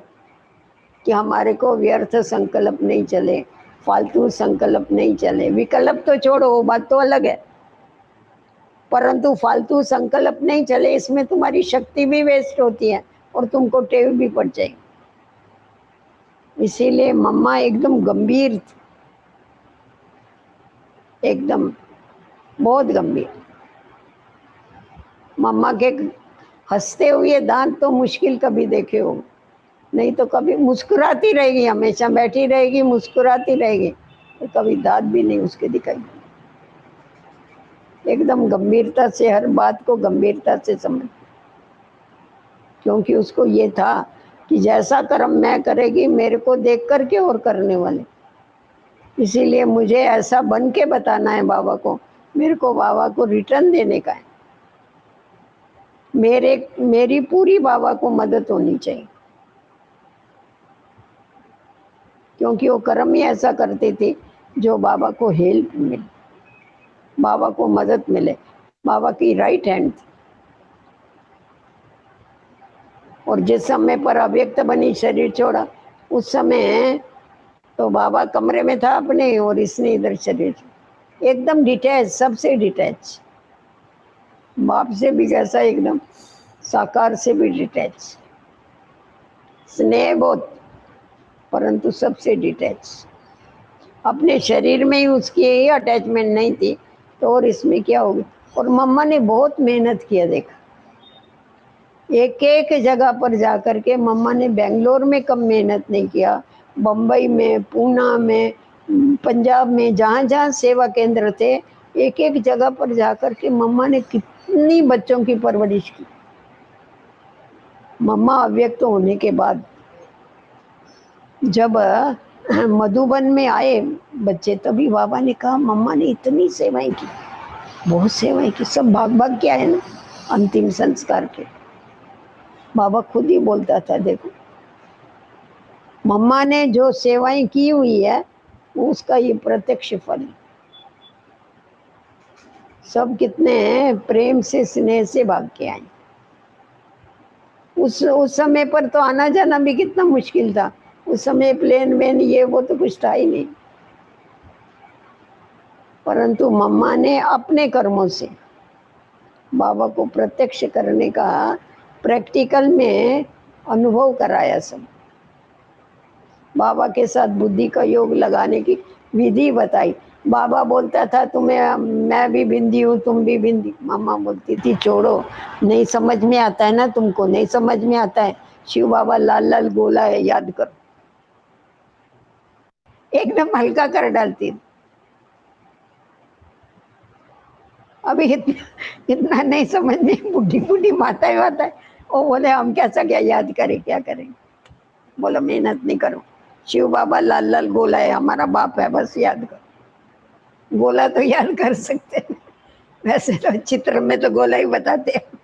कि हमारे को व्यर्थ संकल्प नहीं चले, फालतू संकल्प नहीं चले। विकल्प तो छोड़ो, वो बात तो अलग है, परंतु फालतू संकल्प नहीं चले, इसमें तुम्हारी शक्ति भी वेस्ट होती है और तुमको टेव भी पड़ जाएगी। इसीलिए मम्मा एकदम गंभीर थी, एकदम बहुत गंभीर। मम्मा के हंसते हुए दांत तो मुश्किल कभी देखे हो, नहीं तो कभी मुस्कुराती रहेगी, हमेशा बैठी रहेगी मुस्कुराती रहेगी, तो कभी दांत भी नहीं उसके दिखाई। एकदम गंभीरता से हर बात को गंभीरता से समझ, क्योंकि उसको ये था कि जैसा कर्म मैं करेगी मेरे को देख करके और करने वाले, इसीलिए मुझे ऐसा बन के बताना है बाबा को, मेरे को बाबा को रिटर्न देने का है। मेरी पूरी बाबा को मदद होनी चाहिए, क्योंकि वो कर्म ही ऐसा करते थे जो बाबा को हेल्प मिले, बाबा को मदद मिले, बाबा की राइट हैंड थी। और जिस समय पर अव्यक्त बनी शरीर छोड़ा, उस समय तो बाबा कमरे में था अपने, और इसने इधर शरीर छोड़ा। एकदम डिटैच, सबसे डिटैच, बाप से भी जैसा एकदम, साकार से भी डिटैच, स्नेह बहुत, परंतु सबसे डिटैच। अपने शरीर में ही उसकी यही अटैचमेंट नहीं थी, तो और इसमें क्या होगी। और मम्मा ने बहुत मेहनत किया, देखा एक एक जगह पर जाकर के। मम्मा ने बेंगलोर में कम मेहनत नहीं किया, बम्बई में, पूना में, पंजाब में, जहाँ जहाँ सेवा केंद्र थे, एक एक जगह पर जाकर के मम्मा ने कितनी बच्चों की परवरिश की। मम्मा अव्यक्त होने के बाद जब मधुबन में आए बच्चे, तभी बाबा ने कहा मम्मा ने इतनी सेवाएं की, बहुत सेवाएं की, सब भाग भाग के आए ना अंतिम संस्कार के। बाबा खुद ही बोलता था, देखो मम्मा ने जो सेवाएं की हुई है उसका ये प्रत्यक्ष फल है। सब कितने प्रेम से, स्नेह से भाग के आए। उस समय पर तो आना जाना भी कितना मुश्किल था। उस समय प्लेन वेन ये वो तो कुछ था ही नहीं, परंतु मम्मा ने अपने कर्मों से बाबा को प्रत्यक्ष करने का प्रैक्टिकल में अनुभव कराया। सब बाबा के साथ बुद्धि का योग लगाने की विधि बताई। बाबा बोलता था तुम्हें, मैं भी बिंदी हूँ, तुम भी बिंदी। मम्मा बोलती थी छोड़ो, नहीं समझ में आता है ना तुमको, नहीं समझ में आता है। शिव बाबा लाल लाल गोला है, याद करो। एकदम हल्का कर डालती। अभी इतना नहीं समझ में, बुढ़ी बुढ़ी माताएं वाताएं, वो बोले हम कैसा क्या याद करें, क्या करें। बोलो मेहनत नहीं करो, शिव बाबा लाल लाल गोला है, हमारा बाप है, बस याद करो। गोला तो याद कर सकते हैं, वैसे तो चित्र में तो गोला ही बताते हैं।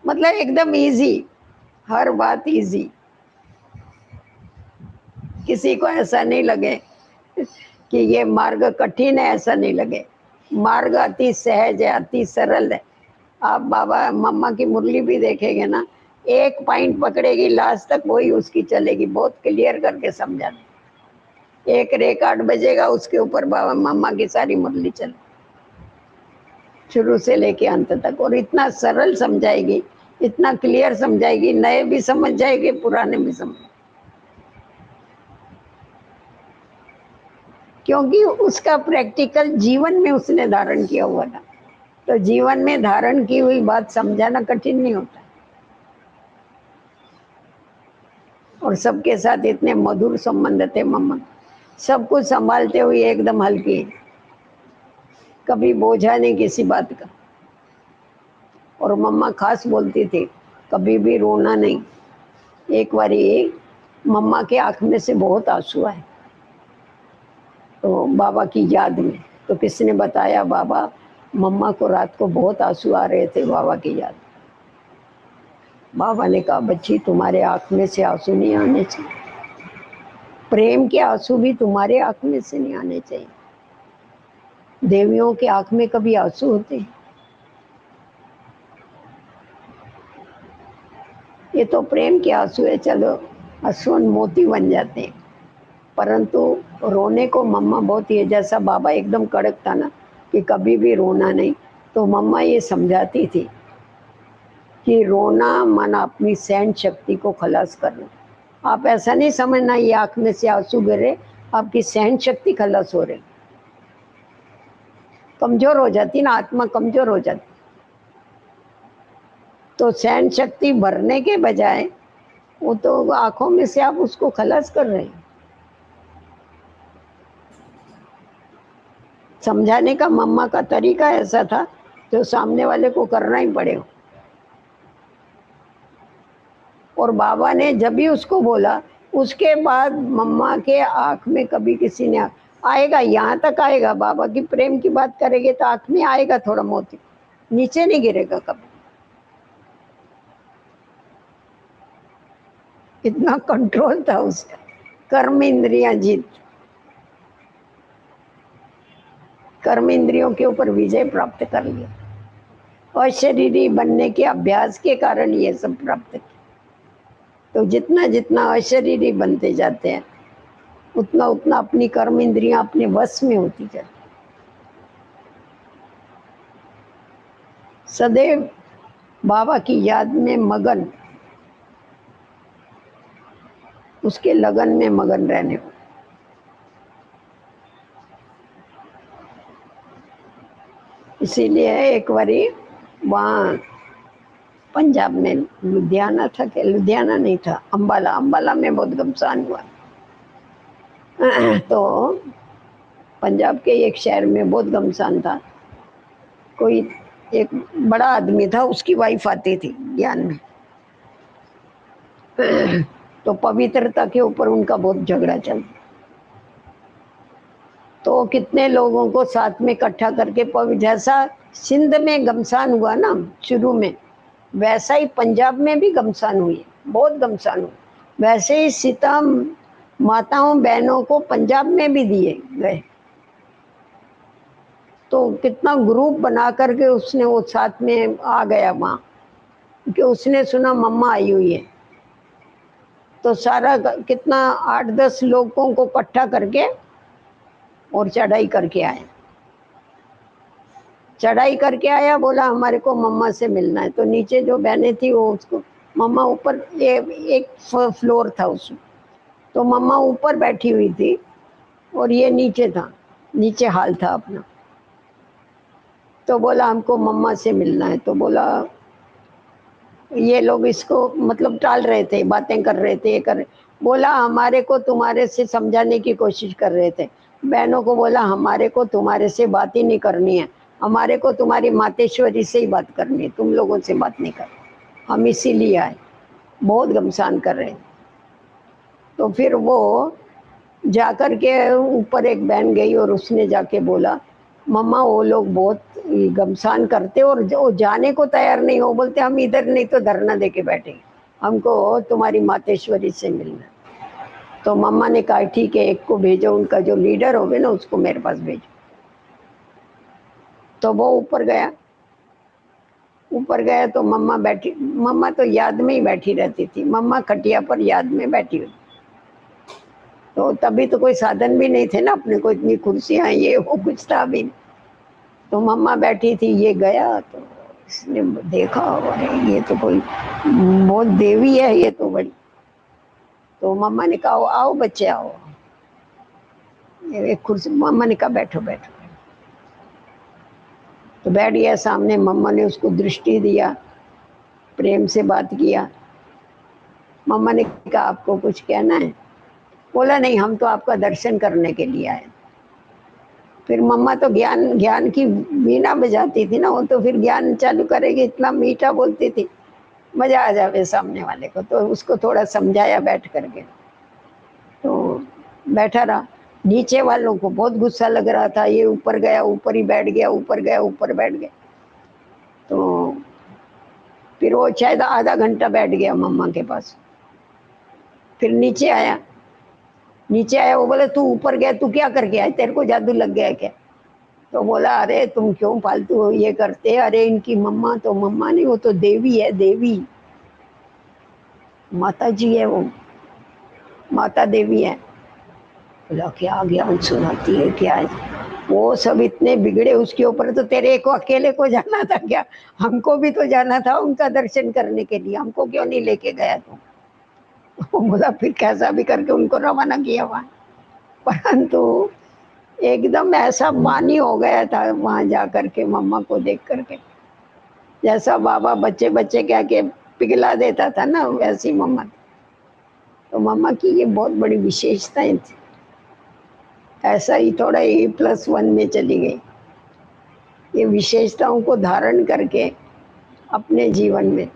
मतलब एकदम इजी, हर बात इजी। किसी को ऐसा नहीं लगे कि ये मार्ग कठिन है, ऐसा नहीं लगे। मार्ग अति सहज है, अति सरल है। आप बाबा मम्मा की मुरली भी देखेंगे ना, एक पॉइंट पकड़ेगी, लास्ट तक वही उसकी चलेगी, बहुत क्लियर करके समझा दे। एक रिकॉर्ड बजेगा, उसके ऊपर बाबा मम्मा की सारी मुरली चले, शुरू से लेके अंत तक। और इतना सरल समझाएगी, इतना क्लियर समझाएगी, नए भी समझ जाएंगे, पुराने भी समझ, क्योंकि उसका प्रैक्टिकल जीवन में उसने धारण किया हुआ था। तो जीवन में धारण की हुई बात समझाना कठिन नहीं होता। और सबके साथ इतने मधुर संबंध थे मम्मा, सब कुछ संभालते हुए एकदम हल्की, कभी बोझा नहीं किसी बात का। और मम्मा खास बोलती थी, कभी भी रोना नहीं। एक बारी मम्मा के आंख में से बहुत आंसू आए, तो बाबा की याद में। तो किसी ने बताया, बाबा मम्मा को रात को बहुत आंसू आ रहे थे बाबा की याद। बाबा ने कहा, बच्ची तुम्हारे आंख में से आंसू नहीं आने चाहिए, प्रेम के आंसू भी तुम्हारे आंख में से नहीं आने चाहिए। देवियों के आंख में कभी आंसू होते हैं? ये तो प्रेम के आंसू है, चलो अश्वन मोती बन जाते हैं। परंतु रोने को मम्मा बहुत ही, जैसा बाबा एकदम कड़क था ना कि कभी भी रोना नहीं, तो मम्मा ये समझाती थी कि रोना मन अपनी सहन शक्ति को खलास करना। आप ऐसा नहीं समझना ये आंख में से आंसू गिरे, आपकी सहन शक्ति खलास हो रही, कमजोर हो जाती ना, आत्मा कमजोर हो जाती। तो सहन शक्ति भरने के बजाय वो तो आंखों में से आप उसको खलास कर रहे हैं। समझाने का मम्मा का तरीका ऐसा था जो सामने वाले को करना ही पड़ेगा। और बाबा ने जब भी उसको बोला, उसके बाद मम्मा के आंख में कभी किसी ने, आएगा यहाँ तक आएगा, बाबा की प्रेम की बात करेंगे तो आंख में आएगा थोड़ा मोती, नीचे नहीं गिरेगा कभी। इतना कंट्रोल था उसका, कर्म इंद्रियां जीत, कर्म इंद्रियों के ऊपर विजय प्राप्त कर लिया। अशरीरी बनने के अभ्यास के कारण ये सब प्राप्त किया। तो जितना जितना अशरीरी बनते जाते हैं उतना उतना अपनी कर्म इंद्रियां अपने वश में होती जाती। सदैव बाबा की याद में मगन, उसके लगन में मगन रहने को। इसीलिए एक बारी वहाँ पंजाब में लुधियाना था कि लुधियाना नहीं था, अम्बाला, अम्बाला में बहुत घमसान हुआ। तो पंजाब के एक शहर में बहुत घमसान था। कोई एक बड़ा आदमी था, उसकी वाइफ आती थी ज्ञान में। तो पवित्रता के ऊपर उनका बहुत झगड़ा चलता। तो कितने लोगों को साथ में इकट्ठा करके जैसा सिंध में घमसान हुआ ना शुरू में, वैसा ही पंजाब में भी घमसान हुई, बहुत घमसान हुई। वैसे ही सितम माताओं बहनों को पंजाब में भी दिए गए। तो कितना ग्रुप बना करके उसने वो साथ में आ गया वहाँ, कि उसने सुना मम्मा आई हुई है। तो सारा कितना 8-10 लोगों को इकट्ठा करके और चढ़ाई करके आया। चढ़ाई करके आया, बोला हमारे को मम्मा से मिलना है। तो नीचे जो बहनें थी वो उसको, मम्मा ऊपर, एक फ्लोर था उसमें, तो मम्मा ऊपर बैठी हुई थी और ये नीचे था, नीचे हाल था अपना। तो बोला हमको मम्मा से मिलना है। तो बोला, ये लोग इसको मतलब टाल रहे थे, बातें कर रहे थे, ये कर रहे। बोला हमारे को तुम्हारे से समझाने की कोशिश कर रहे थे। बहनों को बोला हमारे को तुम्हारे से बात ही नहीं करनी है, हमारे को तुम्हारी मातेश्वरी से ही बात करनी है, तुम लोगों से बात नहीं कर, हम इसीलिए आए। बहुत घमसान कर रहे। तो फिर वो जाकर के ऊपर एक बहन गई और उसने जाके बोला मम्मा वो लोग बहुत घमसान करते और जो जाने को तैयार नहीं हो, बोलते हम इधर नहीं तो धरना दे के बैठे, हमको तुम्हारी मातेश्वरी से मिलना। तो मम्मा ने कहा ठीक है, एक को भेजो, उनका जो लीडर होगे ना उसको मेरे पास भेजो। तो वो ऊपर गया। ऊपर गया तो मम्मा बैठी, मम्मा तो याद में ही बैठी रहती थी, मम्मा खटिया पर याद में बैठी हुई। तो तभी तो कोई साधन भी नहीं थे ना अपने को, इतनी कुर्सियां ये वो कुछ था भी। तो मम्मा बैठी थी, ये गया तो इसने देखा अरे ये तो कोई बहुत देवी है ये तो बड़ी। तो मम्मा ने कहा आओ बच्चे आओ, एक कुर्सी, मम्मा ने कहा बैठो बैठो। तो बैठ गया सामने। मम्मा ने उसको दृष्टि दिया, प्रेम से बात किया। मम्मा ने कहा आपको कुछ कहना है? बोला नहीं, हम तो आपका दर्शन करने के लिए आए। फिर मम्मा तो ज्ञान की वीणा बजाती थी ना, वो तो फिर ज्ञान चालू करेगी, इतना मीठा बोलती थी, मजा आ जावे सामने वाले को। तो उसको थोड़ा समझाया बैठ करके, तो बैठा रहा। नीचे वालों को बहुत गुस्सा लग रहा था, ये ऊपर गया ऊपर ही बैठ गया, ऊपर गया ऊपर बैठ गया। तो फिर वो शायद आधा घंटा बैठ गया मम्मा के पास। फिर नीचे आया, नीचे आया, वो बोले तू ऊपर गया, तू क्या करके आया, तेरे को जादू लग गया क्या? तो बोला अरे तुम क्यों फालतू ये करते, अरे इनकी मम्मा, तो मम्मा नहीं, वो तो देवी है, देवी माता जी है, वो माता देवी है। बोला क्या ज्ञान सुनाती है क्या है? वो सब इतने बिगड़े उसके ऊपर, तो तेरे को अकेले को जाना था क्या? हमको भी तो जाना था उनका दर्शन करने के लिए, हमको क्यों नहीं लेके गया तुम? तो बोला फिर कैसा भी करके उनको रवाना किया वहां। परंतु एकदम ऐसा पानी हो गया था वहां जा करके मम्मा को देख करके, जैसा बाबा बच्चे बच्चे कह के पिघला देता था ना, वैसी मम्मा। तो मम्मा की ये बहुत बड़ी विशेषताएं थी। ऐसा ही थोड़ा A+1 में चली गई, ये विशेषताओं को धारण करके अपने जीवन में।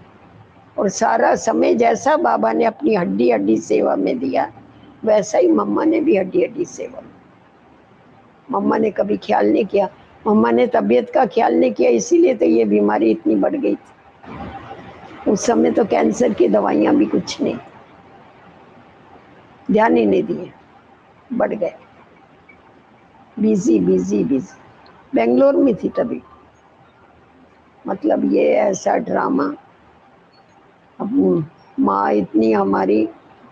और सारा समय जैसा बाबा ने अपनी हड्डी हड्डी सेवा में दिया, वैसा ही मम्मा ने भी हड्डी हड्डी सेवा में। मम्मा ने कभी ख्याल नहीं किया, मम्मा ने तबीयत का ख्याल नहीं किया, इसीलिए तो ये बीमारी इतनी बढ़ गई थी। उस समय तो कैंसर की दवाइयाँ भी कुछ नहीं। ध्यान ही नहीं दिए, बढ़ गए, बिजी बिजी बिजी। बेंगलोर में थी तभी। मतलब ये ऐसा ड्रामा। अब माँ इतनी हमारी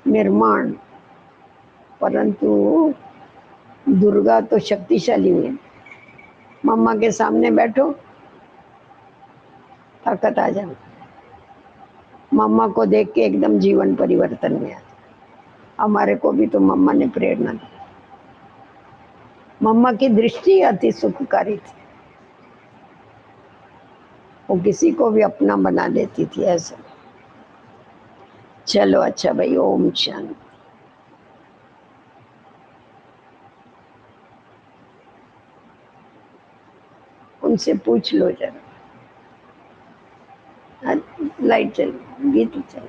निर्माण, परंतु दुर्गा तो शक्तिशाली है। मम्मा के सामने बैठो, ताकत आ जाए। मम्मा को देख के एकदम जीवन परिवर्तन में आ जाए। हमारे को भी तो मम्मा ने प्रेरणा दी। मम्मा की दृष्टि अति सुखकारी थी, वो किसी को भी अपना बना देती थी ऐसा। चलो अच्छा भाई, ओम शांति। उनसे पूछ लो जरा। लाइट चल, गीत चल।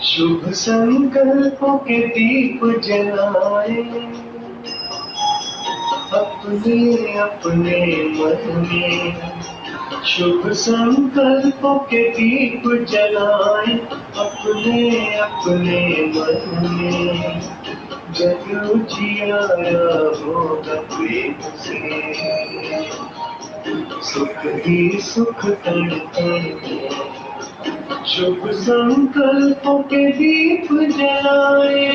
शुभ संकल्पों के दीप जलाए अपने अपने मन में। शुभ संकल्पों के दीप जलाए अपने अपने मन में। जग उजियारा होगा प्रेम से, सुख ही सुख तन तन में। शुभ संकल्पों के दीप जलाए।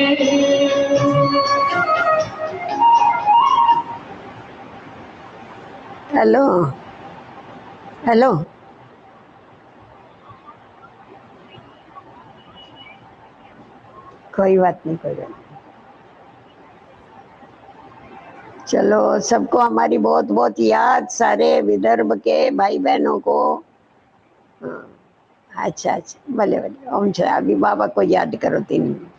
हेलो हेलो, कोई बात नहीं, कोई बात नहीं। चलो, सबको हमारी बहुत बहुत याद, सारे विदर्भ के भाई बहनों को। हाँ, अच्छा अच्छा, भले भले। ओम शांति। अभी बाबा को याद करो 3 मिनट।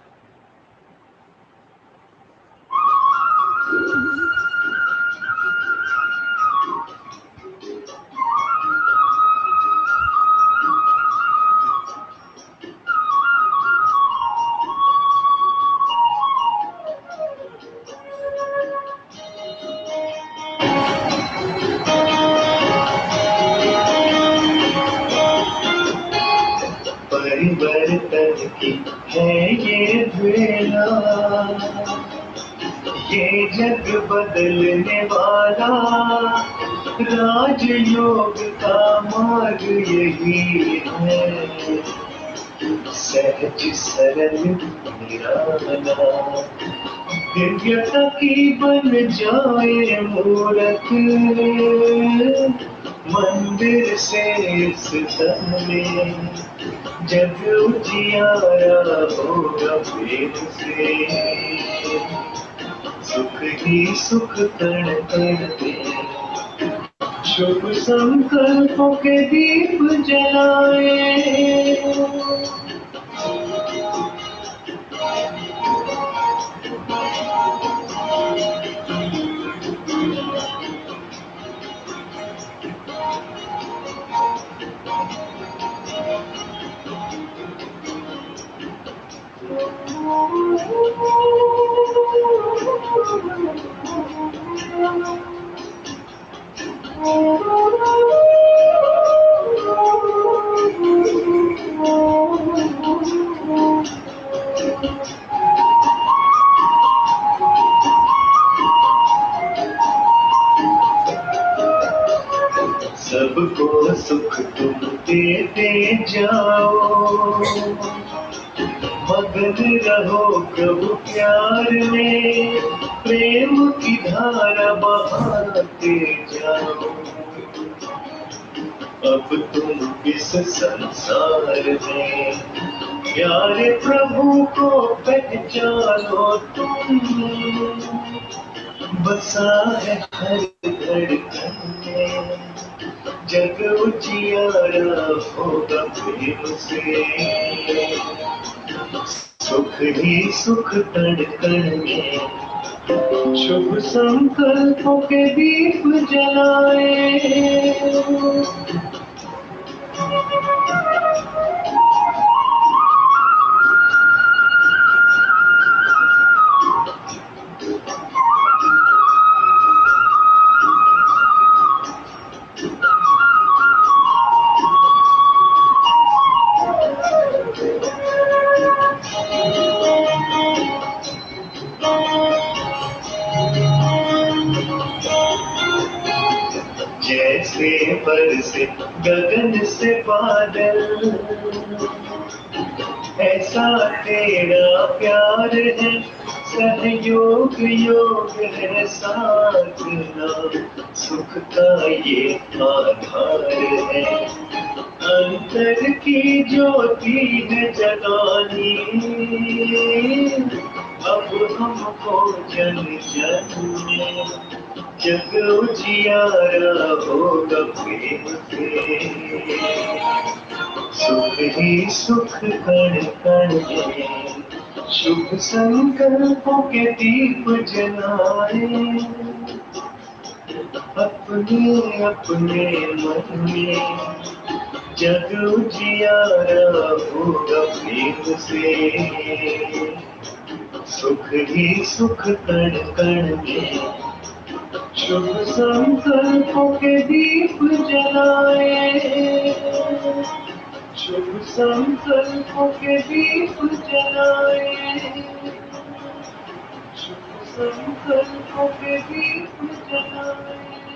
परिवर्तन की है ये बेला, ये जग बदलने वाला। राजयोग का मार्ग यही है, सहज सरल निराला। दिव्यता की बन जाए मूरत, मंदिर से इस तन में। जग उजियारा होगा प्रेम से, सुख ही सुख कण कण में। शुभ संकल्पों के दीप जलाए। सबको सुख तुम देते जाओ, मगन रहो प्रभु प्यार में। प्रेम की धारा बहाते जाओ, अब तुम इस संसार में। प्यारे प्रभु को पहचानो तुम, बसा है हर धड़कन में। जग उजियारा होगा प्रेम से, सुख ही सुख कण कण में। शुभ संकल्पों के दीप जलाए, जैसे बरसे गगन से बादल, ऐसा तेरा प्यार है, सहयोग योग है साधना, सुख का ये आधार है। अंतर की ज्योति है जगानी, अब हमको जन जन में जग उजियारा होगा प्रेम से, सुख ही सुख कण कण में, शुभ संकल्पों के दीप जलाए, अपने अपने मन में जग उजियारा होगा प्रेम से, सुख ही सुख कण कण में, शुभ संकल्पों के दीप जलाए, शुभ संकल्पों के दीप जलाए, शुभ संकल्पों के दीप जलाए।